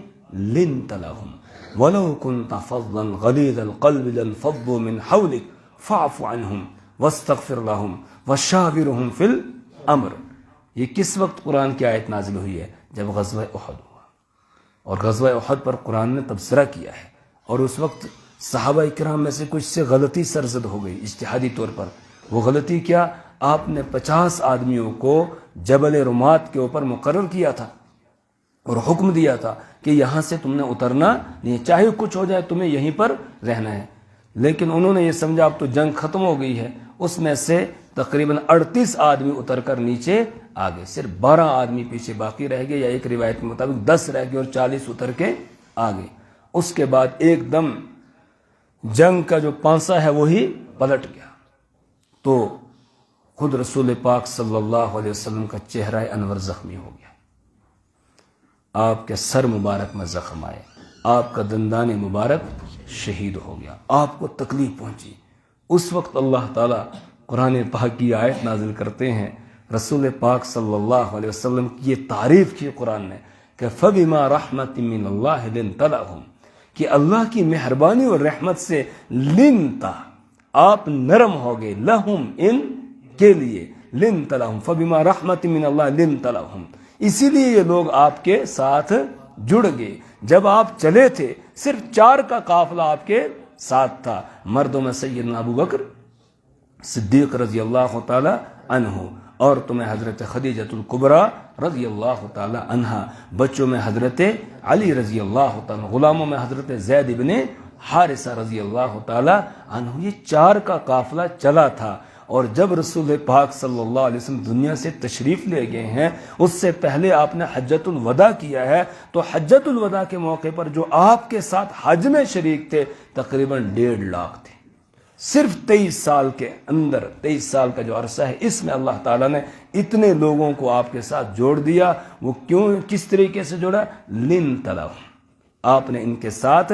لِنْتَ لَهُمْ وَلَوْ كُنْتَ فَظًّا غَلِيظَ الْقَلْبِ لَانفَضُّوا مِنْ حَوْلِكَ فَاعْفُ عَنْهُمْ وَاسْتَغْفِرْ لَهُمْ وَشَاوِرْهُمْ فِي الْأَمْرِ۔ یہ کس وقت قرآن کی آیت نازل ہوئی ہے؟ جب غزوہ احد ہوا، اور غزوہ احد پر قرآن نے تبصرہ کیا ہے، اور اس وقت صحابہ کرام میں سے کچھ سے غلطی سرزد ہو گئی اجتہادی طور پر۔ وہ غلطی کیا؟ آپ نے 50 آدمیوں کو جبل رمات کے اوپر مقرر کیا تھا اور حکم دیا تھا کہ یہاں سے تم نے اترنا نہیں، چاہے کچھ ہو جائے تمہیں یہیں پر رہنا ہے۔ لیکن انہوں نے یہ سمجھا اب تو جنگ ختم ہو گئی ہے، اس میں سے تقریباً 38 آدمی اتر کر نیچے آ گئے، صرف 12 آدمی پیچھے باقی رہ گئے، یا ایک روایت کے مطابق 10 رہ گئے اور 40 اتر کے آ گئے۔ اس کے بعد ایک دم جنگ کا جو پانسا ہے وہی پلٹ گیا، تو خود رسول پاک صلی اللہ علیہ وسلم کا چہرہ انور زخمی ہو گیا، آپ کے سر مبارک میں زخم آئے، آپ کا دندان مبارک شہید ہو گیا، آپ کو تکلیف پہنچی۔ اس وقت اللہ تعالیٰ قرآن پاک کی آیت نازل کرتے ہیں، رسول پاک صلی اللہ علیہ وسلم کی یہ تعریف کی قرآن نے کہ فَبِمَا رَحْمَةٍ مِّنَ اللَّهِ لِنْتَ لَهُمْ، کہ اللہ کی مہربانی اور رحمت سے لنتا آپ نرم ہو گئے، لہم ان کے لیے، لنت لہم فبما رحمت من اللہ لنت لہم، اسی لیے یہ لوگ آپ کے ساتھ جڑ گئے۔ جب آپ چلے تھے صرف 4 کا قافلہ آپ کے ساتھ تھا، مردوں میں سیدنا ابو بکر صدیق رضی اللہ تعالی عنہ، عورتوں میں حضرت خدیجۃ الکبریٰ رضی اللہ تعالی عنہا، بچوں میں حضرت علی رضی اللہ تعالی، غلاموں میں حضرت زید بن حارثہ رضی اللہ تعالی عنہ۔ یہ 4 کا قافلہ چلا تھا، اور جب رسول پاک صلی اللہ علیہ وسلم دنیا سے تشریف لے گئے ہیں، اس سے پہلے آپ نے حجۃ الوداع کیا ہے، تو حجۃ الوداع کے موقع پر جو آپ کے ساتھ حج میں شریک تھے تقریباً 1.5 لاکھ تھے۔ صرف 23 سال کے اندر، 23 سال کا جو عرصہ ہے، اس میں اللہ تعالیٰ نے اتنے لوگوں کو آپ کے ساتھ جوڑ دیا۔ وہ کیوں، کس طریقے سے جوڑا؟ لِنْتَ لَهُمْ، آپ نے ان کے ساتھ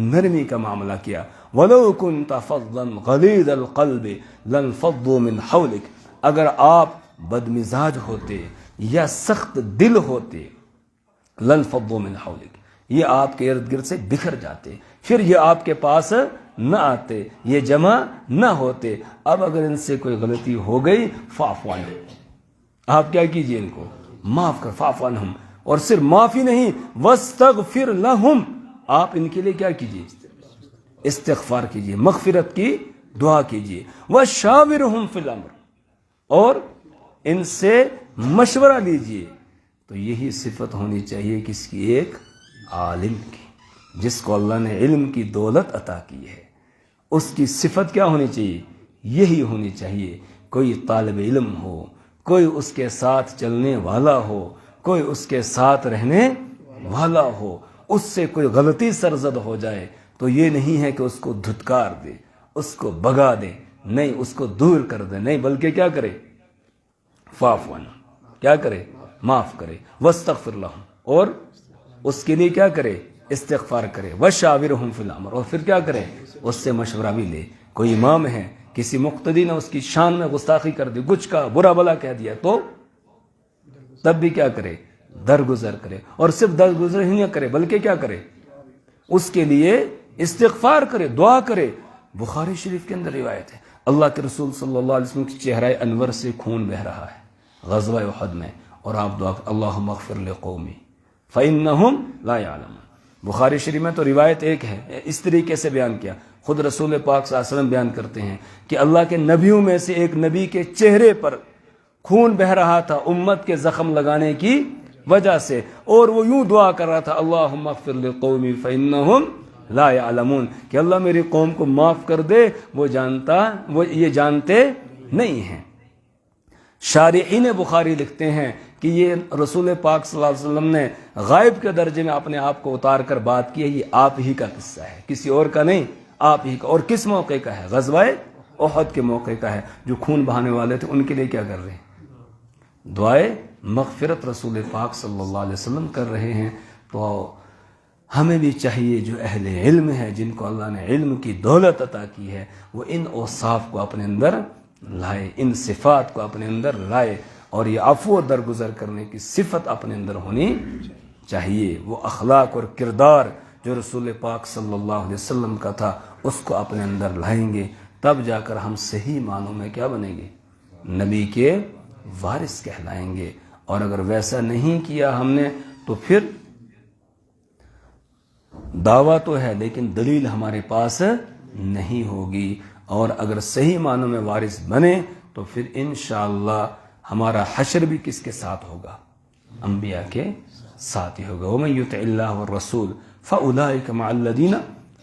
نرمی کا معاملہ کیا۔ وَلَوْ كُنْتَ فَظًّا غَلِيظَ الْقَلْبِ لَانفَضُّوا مِنْ حَوْلِكَ، اگر آپ بدمزاج ہوتے یا سخت دل ہوتے، لَانفَضُّوا مِنْ حَوْلِكَ، یہ آپ کے ارد گرد سے بکھر جاتے، پھر یہ آپ کے پاس نہ آتے، یہ جمع نہ ہوتے۔ اب اگر ان سے کوئی غلطی ہو گئی، فَاعْفُ عَنْهُمْ، آپ کیا کیجئے، ان کو معاف کر، فَاعْفُ عَنْهُمْ اور صرف معافی نہیں، وَاسْتَغْفِرْ لَهُمْ، آپ ان کے لیے کیا کیجیے؟ استغفار کیجیے، مغفرت کی دعا کیجیے. وَشَاوِرْهُمْ فِي الْأَمْرِ، اور ان سے مشورہ لیجیے. تو یہی صفت ہونی چاہیے کس کی؟ ایک عالم کی، جس کو اللہ نے علم کی دولت عطا کی ہے. اس کی صفت کیا ہونی چاہیے؟ یہی ہونی چاہیے. کوئی طالب علم ہو، کوئی اس کے ساتھ چلنے والا ہو، کوئی اس کے ساتھ رہنے والا ہو، اس سے کوئی غلطی سرزد ہو جائے تو یہ نہیں ہے کہ اس کو دھتکار دے، اس کو بگا دے، نہیں، اس کو دور کر دے، نہیں، بلکہ کیا کرے؟ فاعف عنہم، کیا کرے؟ معاف کرے. واستغفر لہم، اور اس کے لیے کیا کرے؟ استغفار کرے. وشاورہم فی الامر، اور پھر کیا کرے؟ اس سے مشورہ بھی لے. کوئی امام ہے، کسی مقتدی نے اس کی شان میں گستاخی کر دی، کچھ کا برا بلا کہہ دیا، تو تب بھی کیا کرے؟ درگزر کرے. اور صرف درگزر ہی نہ کرے بلکہ کیا کرے؟ اس کے لیے استغفار کرے، دعا کرے. بخاری شریف کے اندر روایت ہے، اللہ کے رسول صلی اللہ علیہ وسلم کی چہرہ انور سے خون بہ رہا ہے غزوہ احد میں، اور آپ دعا اللہم اغفر لقومی فإنہم لا یعلمون. بخاری شریف میں تو روایت ایک ہے، اس طریقے سے بیان کیا. خود رسول پاک صلی اللہ علیہ وسلم بیان کرتے ہیں کہ اللہ کے نبیوں میں سے ایک نبی کے چہرے پر خون بہ رہا تھا امت کے زخم لگانے کی وجہ سے، اور وہ یوں دعا کر رہا تھا اللہم اغفر لقومی فإنہم لا یعلمون، کہ اللہ میری قوم کو معاف کر دے، وہ یہ جانتے نہیں ہیں. شارحین بخاری لکھتے ہیں کہ یہ رسول پاک صلی اللہ علیہ وسلم نے غائب کے درجے میں اپنے آپ کو اتار کر بات کی ہے. یہ آپ ہی کا قصہ ہے، کسی اور کا نہیں، آپ ہی کا. اور کس موقع کا ہے؟ غزوہ احد کے موقع کا ہے. جو خون بہانے والے تھے ان کے لیے کیا کر رہے ہیں؟ دعائے مغفرت رسول پاک صلی اللہ علیہ وسلم کر رہے ہیں. تو ہمیں بھی چاہیے جو اہل علم ہے، جن کو اللہ نے علم کی دولت عطا کی ہے، وہ ان اوصاف کو اپنے اندر لائے، ان صفات کو اپنے اندر لائے، اور یہ عفو و درگزر کرنے کی صفت اپنے اندر ہونی چاہیے. وہ اخلاق اور کردار جو رسول پاک صلی اللہ علیہ وسلم کا تھا اس کو اپنے اندر لائیں گے، تب جا کر ہم صحیح معنوں میں کیا بنیں گے؟ نبی کے وارث کہلائیں گے. اور اگر ویسا نہیں کیا ہم نے تو پھر دعویٰ تو ہے لیکن دلیل ہمارے پاس نہیں ہوگی. اور اگر صحیح معنوں میں وارث بنے تو پھر انشاءاللہ ہمارا حشر بھی کس کے ساتھ ہوگا؟ انبیاء کے ساتھ ہی ہوگا. وَمَن يُطِعِ اللَّهَ وَالرَّسُولَ فَأُولَٰئِكَ مَعَ الَّذِينَ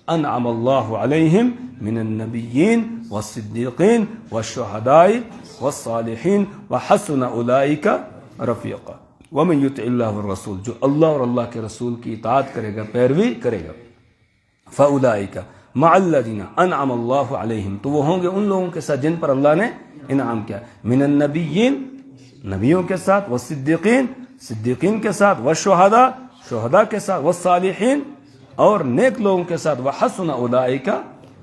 أَنْعَمَ اللَّهُ عَلَيْهِمْ مِنَ النَّبِيِّينَ وَالصِّدِّيقِينَ وَالشُّهَدَاءِ وَالصَّالِحِينَ وَحَسُنَ أُولَٰئِكَ رَفِيقًا. وَمَن يُطِعِ اللَّهَ وَالرَّسُولَ، جو اللہ اور اللہ کے رسول کی اطاعت کرے گا، پیروی کرے گا، فَأُولَٰئِكَ مَعَ الَّذِينَ أَنْعَمَ اللَّهُ عَلَيْهِمْ، تو وہ ہوں گے ان لوگوں کے ساتھ جن پر اللہ نے انعام کیا، من النبیین، نبیوں کے ساتھ، والصدیقین، صدیقین کے ساتھ، والشہداء، شہداء کے ساتھ، والصالحین، اور نیک لوگوں کے ساتھ، وحسن اولئک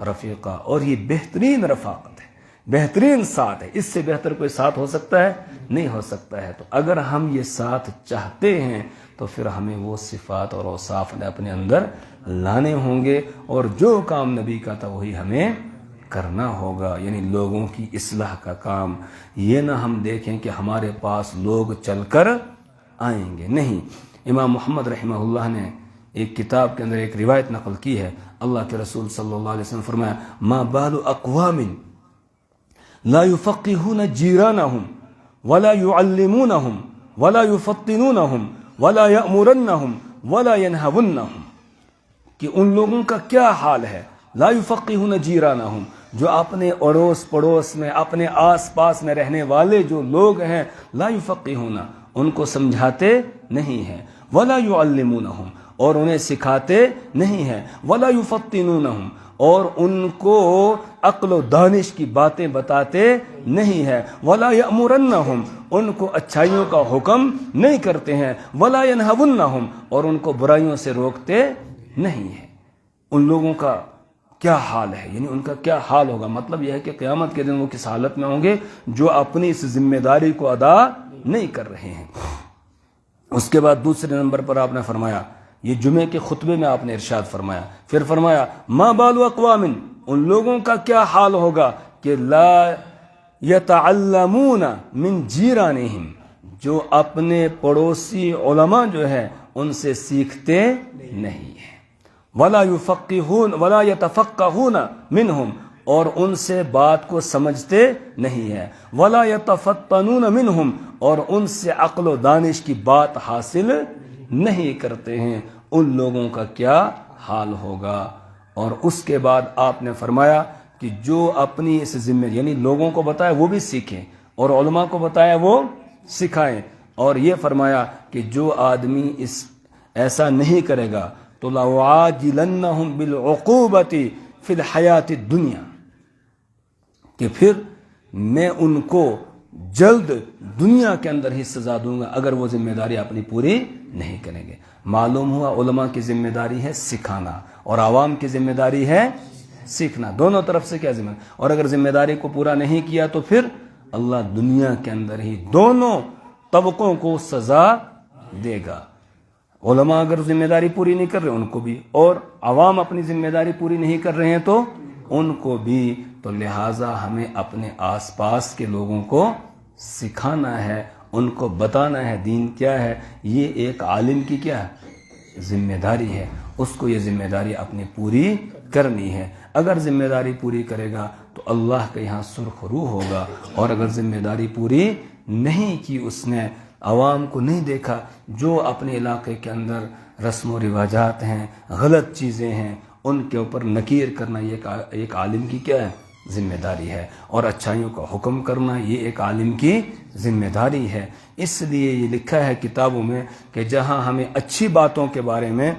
رفیقا. اور یہ بہترین رفاقت ہے، بہترین ساتھ ہے. اس سے بہتر کوئی ساتھ ہو سکتا ہے؟ نہیں ہو سکتا ہے. تو اگر ہم یہ ساتھ چاہتے ہیں تو پھر ہمیں وہ صفات اور اوصاف اپنے اندر لانے ہوں گے، اور جو کام نبی کا تھا وہی ہمیں کرنا ہوگا، یعنی لوگوں کی اصلاح کا کام. یہ نہ ہم دیکھیں کہ ہمارے پاس لوگ چل کر آئیں گے، نہیں. امام محمد رحمہ اللہ نے ایک کتاب کے اندر ایک روایت نقل کی ہے. اللہ کے رسول صلی اللہ علیہ وسلم فرمایا، ما بال اقوام لا يفقهون جيرانهم ولا يعلمونهم ولا يفطنونهم ولا يأمرنهم ولا ينهونهم، کہ ان لوگوں کا کیا حال ہے. لا يفقهون جيرانهم، جو اپنے اڑوس پڑوس میں، اپنے آس پاس میں رہنے والے جو لوگ ہیں، لا يفقهون، ان کو سمجھاتے نہیں ہیں، ولا يعلمونهم، اور انہیں سکھاتے نہیں ہیں، ولا يفطنونهم، اور ان کو عقل و دانش کی باتیں بتاتے نہیں ہیں، ولا یأمرنہم، ان کو اچھائیوں کا حکم نہیں کرتے ہیں، ولا ینہونہم، اور ان کو برائیوں سے روکتے نہیں ہیں. ان لوگوں کا کیا حال ہے، یعنی ان کا کیا حال ہوگا؟ مطلب یہ ہے کہ قیامت کے دن وہ کس حالت میں ہوں گے؟ جو اپنی اس ذمہ داری کو ادا نہیں کر رہے ہیں. اس کے بعد دوسرے نمبر پر آپ نے فرمایا، یہ جمعے کے خطبے میں آپ نے ارشاد فرمایا، پھر فرمایا ما بال اقوام، ان لوگوں کا کیا حال ہوگا کہ لا یتعلمون من جیرانہم، جو اپنے پڑوسی علماء جو ہے ان سے سیکھتے نہیں ہیں، ولا یفقہون ولا یتفقہون منہم، اور ان سے بات کو سمجھتے نہیں ہے، ولا یتفتنون منہم، اور ان سے عقل و دانش کی بات حاصل نہیں کرتے ہیں، ان لوگوں کا کیا حال ہوگا۔ اور اس کے بعد آپ نے فرمایا کہ جو اپنی اس ذمہ، یعنی لوگوں کو بتایا وہ بھی سیکھیں، اور علماء کو بتایا وہ سکھائیں، اور یہ فرمایا کہ جو آدمی ایسا نہیں کرے گا تو لَأُعَاجِلَنَّهُمْ بِالْعُقُوبَةِ فِي الْحَيَاةِ الدُّنْيَا، کہ پھر میں ان کو جلد دنیا کے اندر ہی سزا دوں گا اگر وہ ذمہ داری اپنی پوری نہیں کریں گے۔ معلوم ہوا علماء کی ذمہ داری ہے سکھانا اور عوام کی ذمہ داری ہے سیکھنا، دونوں طرف سے کیا ذمہ داری، اور اگر ذمہ داری کو پورا نہیں کیا تو پھر اللہ دنیا کے اندر ہی دونوں طبقوں کو سزا دے گا۔ علماء اگر ذمہ داری پوری نہیں کر رہے ان کو بھی، اور عوام اپنی ذمہ داری پوری نہیں کر رہے ہیں تو ان کو بھی۔ تو لہٰذا ہمیں اپنے آس پاس کے لوگوں کو سکھانا ہے، ان کو بتانا ہے دین کیا ہے۔ یہ ایک عالم کی کیا ہے ذمہ داری ہے، اس کو یہ ذمہ داری اپنی پوری کرنی ہے۔ اگر ذمہ داری پوری کرے گا تو اللہ کے یہاں سرخ روح ہوگا، اور اگر ذمہ داری پوری نہیں کی، اس نے عوام کو نہیں دیکھا، جو اپنے علاقے کے اندر رسم و رواجات ہیں، غلط چیزیں ہیں، ان کے اوپر نکیر کرنا یہ ایک عالم کی کیا ہے ذمہ داری ہے، اور اچھائیوں کا حکم کرنا یہ ایک عالم کی ذمہ داری ہے۔ اس لیے یہ لکھا ہے کتابوں میں کہ جہاں ہمیں اچھی باتوں کے بارے میں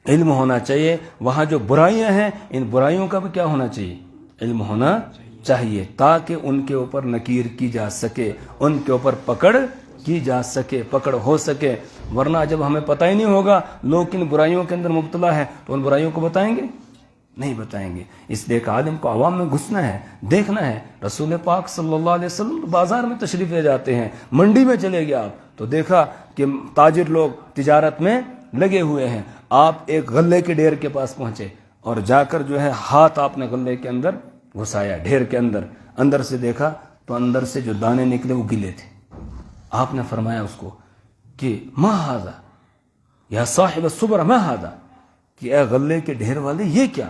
علم ہونا چاہیے، وہاں جو برائیاں ہیں ان برائیوں کا بھی کیا ہونا چاہیے علم ہونا چاہیے، تاکہ ان کے اوپر نکیر کی جا سکے، ان کے اوپر پکڑ کی جا سکے، پکڑ ہو سکے۔ ورنہ جب ہمیں پتہ ہی نہیں ہوگا لوگ کن برائیوں کے اندر مبتلا ہے تو ان برائیوں کو بتائیں گے نہیں بتائیں گے۔ اس لیے ایک عالم کو عوام میں گھسنا ہے، دیکھنا ہے۔ رسول پاک صلی اللہ علیہ وسلم بازار میں تشریف لے جاتے ہیں، منڈی میں چلے گئے آپ تو دیکھا کہ تاجر لوگ تجارت میں لگے ہوئے ہیں، آپ ایک غلے کے ڈھیر کے پاس پہنچے اور جا کر جو ہے ہاتھ آپ نے غلے کے اندر گھسایا، ڈھیر کے اندر، اندر سے دیکھا تو اندر سے جو دانے نکلے وہ گلے تھے۔ آپ نے فرمایا اس کو کہ ما ھذا یا صاحب الصبر ما ھذا، کہ اے غلے کے ڈھیر والے یہ کیا؟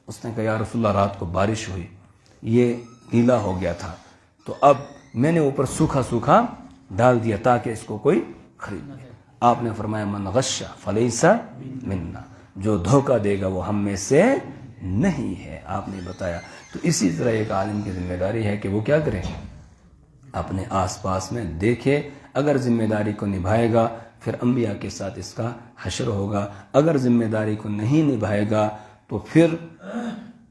اس نے کہا یا رسول اللہ رات کو بارش ہوئی، یہ گیلا ہو گیا تھا، تو اب میں نے اوپر سوکھا سوکھا ڈال دیا تاکہ اس کو کوئی خرید لے۔ آپ نے فرمایا من غش فلیس منا، جو دھوکہ دے گا وہ ہم میں سے نہیں ہے، آپ نے بتایا۔ تو اسی طرح ایک عالم کی ذمہ داری ہے کہ وہ کیا کرے، اپنے آس پاس میں دیکھے، اگر ذمہ داری کو نبھائے گا پھر انبیاء کے ساتھ اس کا حشر ہوگا، اگر ذمہ داری کو نہیں نبھائے گا تو پھر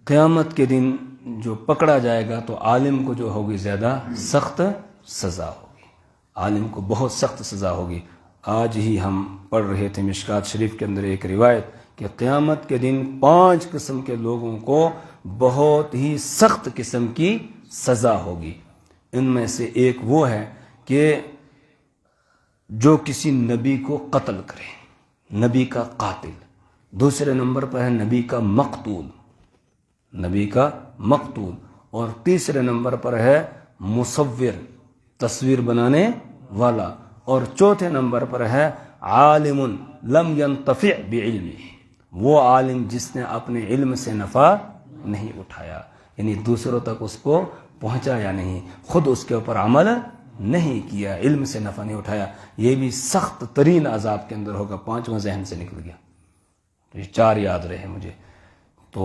قیامت کے دن جو پکڑا جائے گا تو عالم کو جو ہوگی زیادہ سخت سزا ہوگی، عالم کو بہت سخت سزا ہوگی۔ آج ہی ہم پڑھ رہے تھے مشکات شریف کے اندر ایک روایت کہ قیامت کے دن 5 قسم کے لوگوں کو بہت ہی سخت قسم کی سزا ہوگی۔ ان میں سے ایک وہ ہے کہ جو کسی نبی کو قتل کرے، نبی کا قاتل۔ دوسرے نمبر پر ہے نبی کا مقتول، نبی کا مقتول، اور تیسرے نمبر پر ہے مصور، تصویر بنانے والا، اور چوتھے نمبر پر ہے عالم لم ينتفع بعلمه، وہ عالم جس نے اپنے علم سے نفع نہیں اٹھایا، یعنی دوسروں تک اس کو پہنچایا نہیں، خود اس کے اوپر عمل نہیں کیا، علم سے نفع نہیں اٹھایا۔ یہ بھی سخت ترین عذاب کے اندر ہوگا۔ 5واں ذہن سے نکل گیا، تو یہ 4 یاد رہے مجھے۔ تو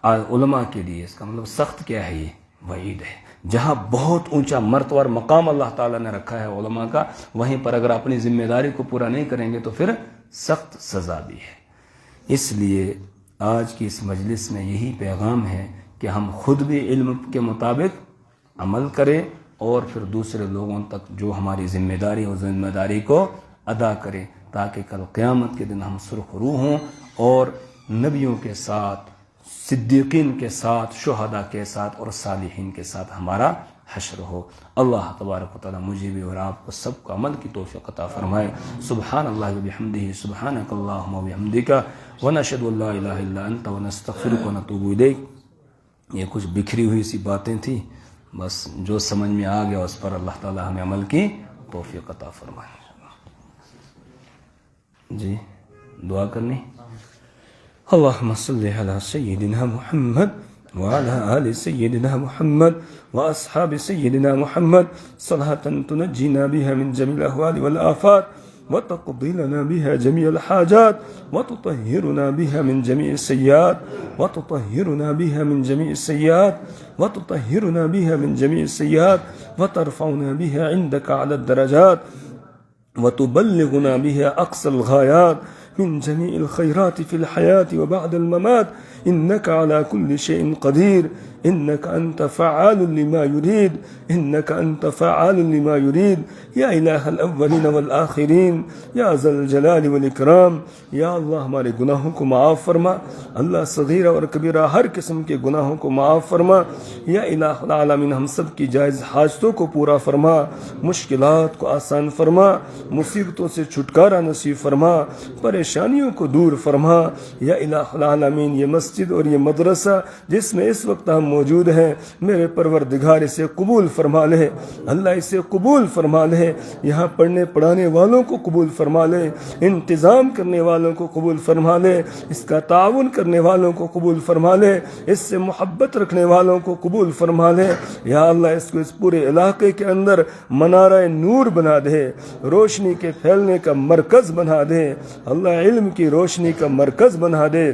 علماء کے لیے اس کا مطلب سخت کیا ہے، یہ وعید ہے۔ جہاں بہت اونچا مرتبہ اور مقام اللہ تعالیٰ نے رکھا ہے علماء کا، وہیں پر اگر اپنی ذمہ داری کو پورا نہیں کریں گے تو پھر سخت سزا بھی ہے۔ اس لیے آج کی اس مجلس میں یہی پیغام ہے کہ ہم خود بھی علم کے مطابق عمل کریں اور پھر دوسرے لوگوں تک جو ہماری ذمہ داری ہے اس ذمہ داری کو ادا کریں، تاکہ کل قیامت کے دن ہم سرخ روح ہوں اور نبیوں کے ساتھ، صدیقین کے ساتھ، شہداء کے ساتھ اور صالحین کے ساتھ ہمارا حشر ہو۔ اللہ تبارک و تعالی مجھے بھی اور آپ کو سب کو عمل کی توفیق عطا فرمائے۔ سبحان اللہ و بحمدہ، سبحانک اللہم و بحمدک، ونشہد ان لا الہ الا انت ونستغفرک ونتوب الیک۔ یہ کچھ بکھری ہوئی سی باتیں تھیں، بس جو سمجھ میں آ گیا اس پر اللہ تعالی ہمیں عمل کی توفیق عطا فرمائے. جی دعا کرنی. اللهم صل على سيدنا محمد وعلى آل سيدنا محمد وأصحاب سيدنا محمد صلاة تنجينا بها من جميع الأهوال والآفات وتقضي لنا بها جميع الحاجات وتطهرنا بها من جميع السيئات وتطهرنا بها من جميع السيئات وتطهرنا بها من جميع السيئات وترفعنا بها عندك على الدرجات وتبلغنا بها أقصى الغايات من جميع الخيرات في الحياة وبعد الممات إنك على كل شيء قدير إنك أنت فعال لما يريد إنك أنت فعال لما يريد يا إله الأولين والآخرين يا ذا الجلال والإكرام. یا اللہ ہمارے گناہوں کو معاف فرما. اللہ صغیرہ اور کبیرہ ہر قسم کے گناہوں کو معاف فرما. یا الہ العالمین ہم سب کی جائز حاجتوں کو پورا فرما, مشکلات کو آسان فرما, مصیبتوں سے چھٹکارا نصیب فرما, پریشانیوں کو دور فرما. یا الہ العالمین یہ مسجد اور یہ مدرسہ جس میں اس وقت ہم موجود ہیں, میرے پروردگار اسے قبول فرما لے. اللہ اسے قبول فرما لے. یہاں پڑھنے پڑھانے والوں کو قبول فرما لے, انتظام کرنے والوں کو قبول فرما لے, اس کا تعاون کرنے والوں کو قبول فرما لے, اس سے محبت رکھنے والوں کو قبول فرما لے. یا اللہ اس کو اس پورے علاقے کے اندر منارہ نور بنا دے, روشنی کے پھیلنے کا مرکز بنا دے. اللہ علم کی روشنی کا مرکز بنا دے.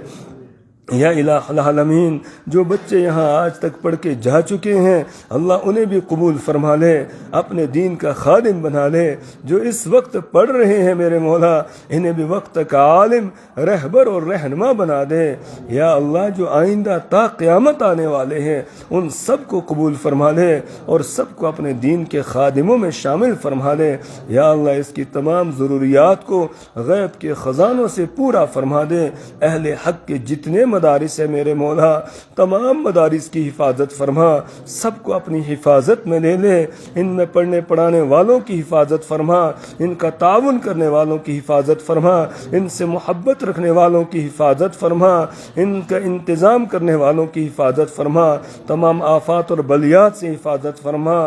یا الہ العالمین جو بچے یہاں آج تک پڑھ کے جا چکے ہیں اللہ انہیں بھی قبول فرما لے, اپنے دین کا خادم بنا لے. جو اس وقت پڑھ رہے ہیں میرے مولا انہیں بھی وقت کا عالم, رہبر اور رہنما بنا دے. یا اللہ جو آئندہ تا قیامت آنے والے ہیں ان سب کو قبول فرما لے اور سب کو اپنے دین کے خادموں میں شامل فرما لے. یا اللہ اس کی تمام ضروریات کو غیب کے خزانوں سے پورا فرما دے. اہل حق کے جتنے مدارس ہے میرے مولا تمام مدارس کی حفاظت فرما, سب کو اپنی حفاظت میں لے لے. ان میں پڑھنے پڑھانے والوں کی حفاظت فرما, ان کا تعاون کرنے والوں کی حفاظت فرما, ان سے محبت رکھنے والوں کی حفاظت فرما, ان کا انتظام کرنے والوں کی حفاظت فرما, تمام آفات اور بلیات سے حفاظت فرما,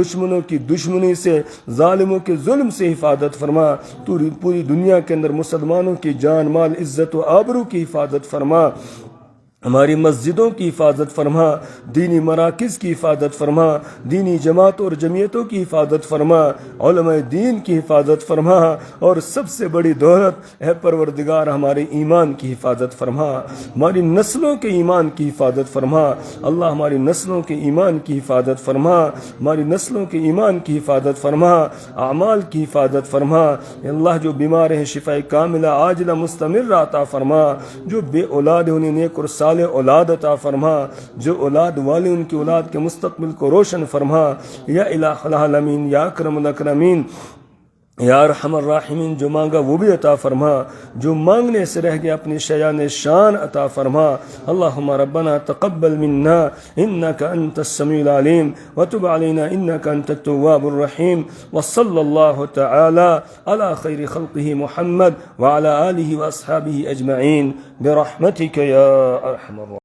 دشمنوں کی دشمنی سے, ظالموں کے ظلم سے حفاظت فرما. پوری دنیا کے اندر مسلمانوں کی جان مال عزت و آبرو کی حفاظت فرما. ہماری مسجدوں کی حفاظت فرما, دینی مراکز کی حفاظت فرما, دینی جماعت اور جمعیتوں کی حفاظت فرما, علماء دین کی حفاظت فرما, اور سب سے بڑی دولت اے پروردگار ہمارے ایمان کی حفاظت فرما, ہماری نسلوں کے ایمان کی حفاظت فرما. اللہ ہماری نسلوں کے ایمان کی حفاظت فرما, ہماری نسلوں کے ایمان کی حفاظت فرما, اعمال کی حفاظت فرما. اللہ جو بیمار ہیں شفاء کاملہ عاجلہ مستمرہ عطا فرما, جو بے اولاد ہیں انہیں نیک اور صالح اولاد عطا فرما, جو اولاد والے ان کی اولاد کے مستقبل کو روشن فرما. یا الہ العالمین یا اکرم الاکرمین یا ارحم الراحمین جو مانگا وہ بھی عطا فرما, جو مانگنے سے رہ گیا اپنی شیان شان عطا فرما. اللہم ربنا تقبل منا انک انت السمیع العلیم وتب علینا انک انت التواب الرحیم. وصلی اللہ تعالی علی خیر خلقہ محمد وعلی آلہ واصحابہ اجمعین برحمتک یا ارحم الراحمین.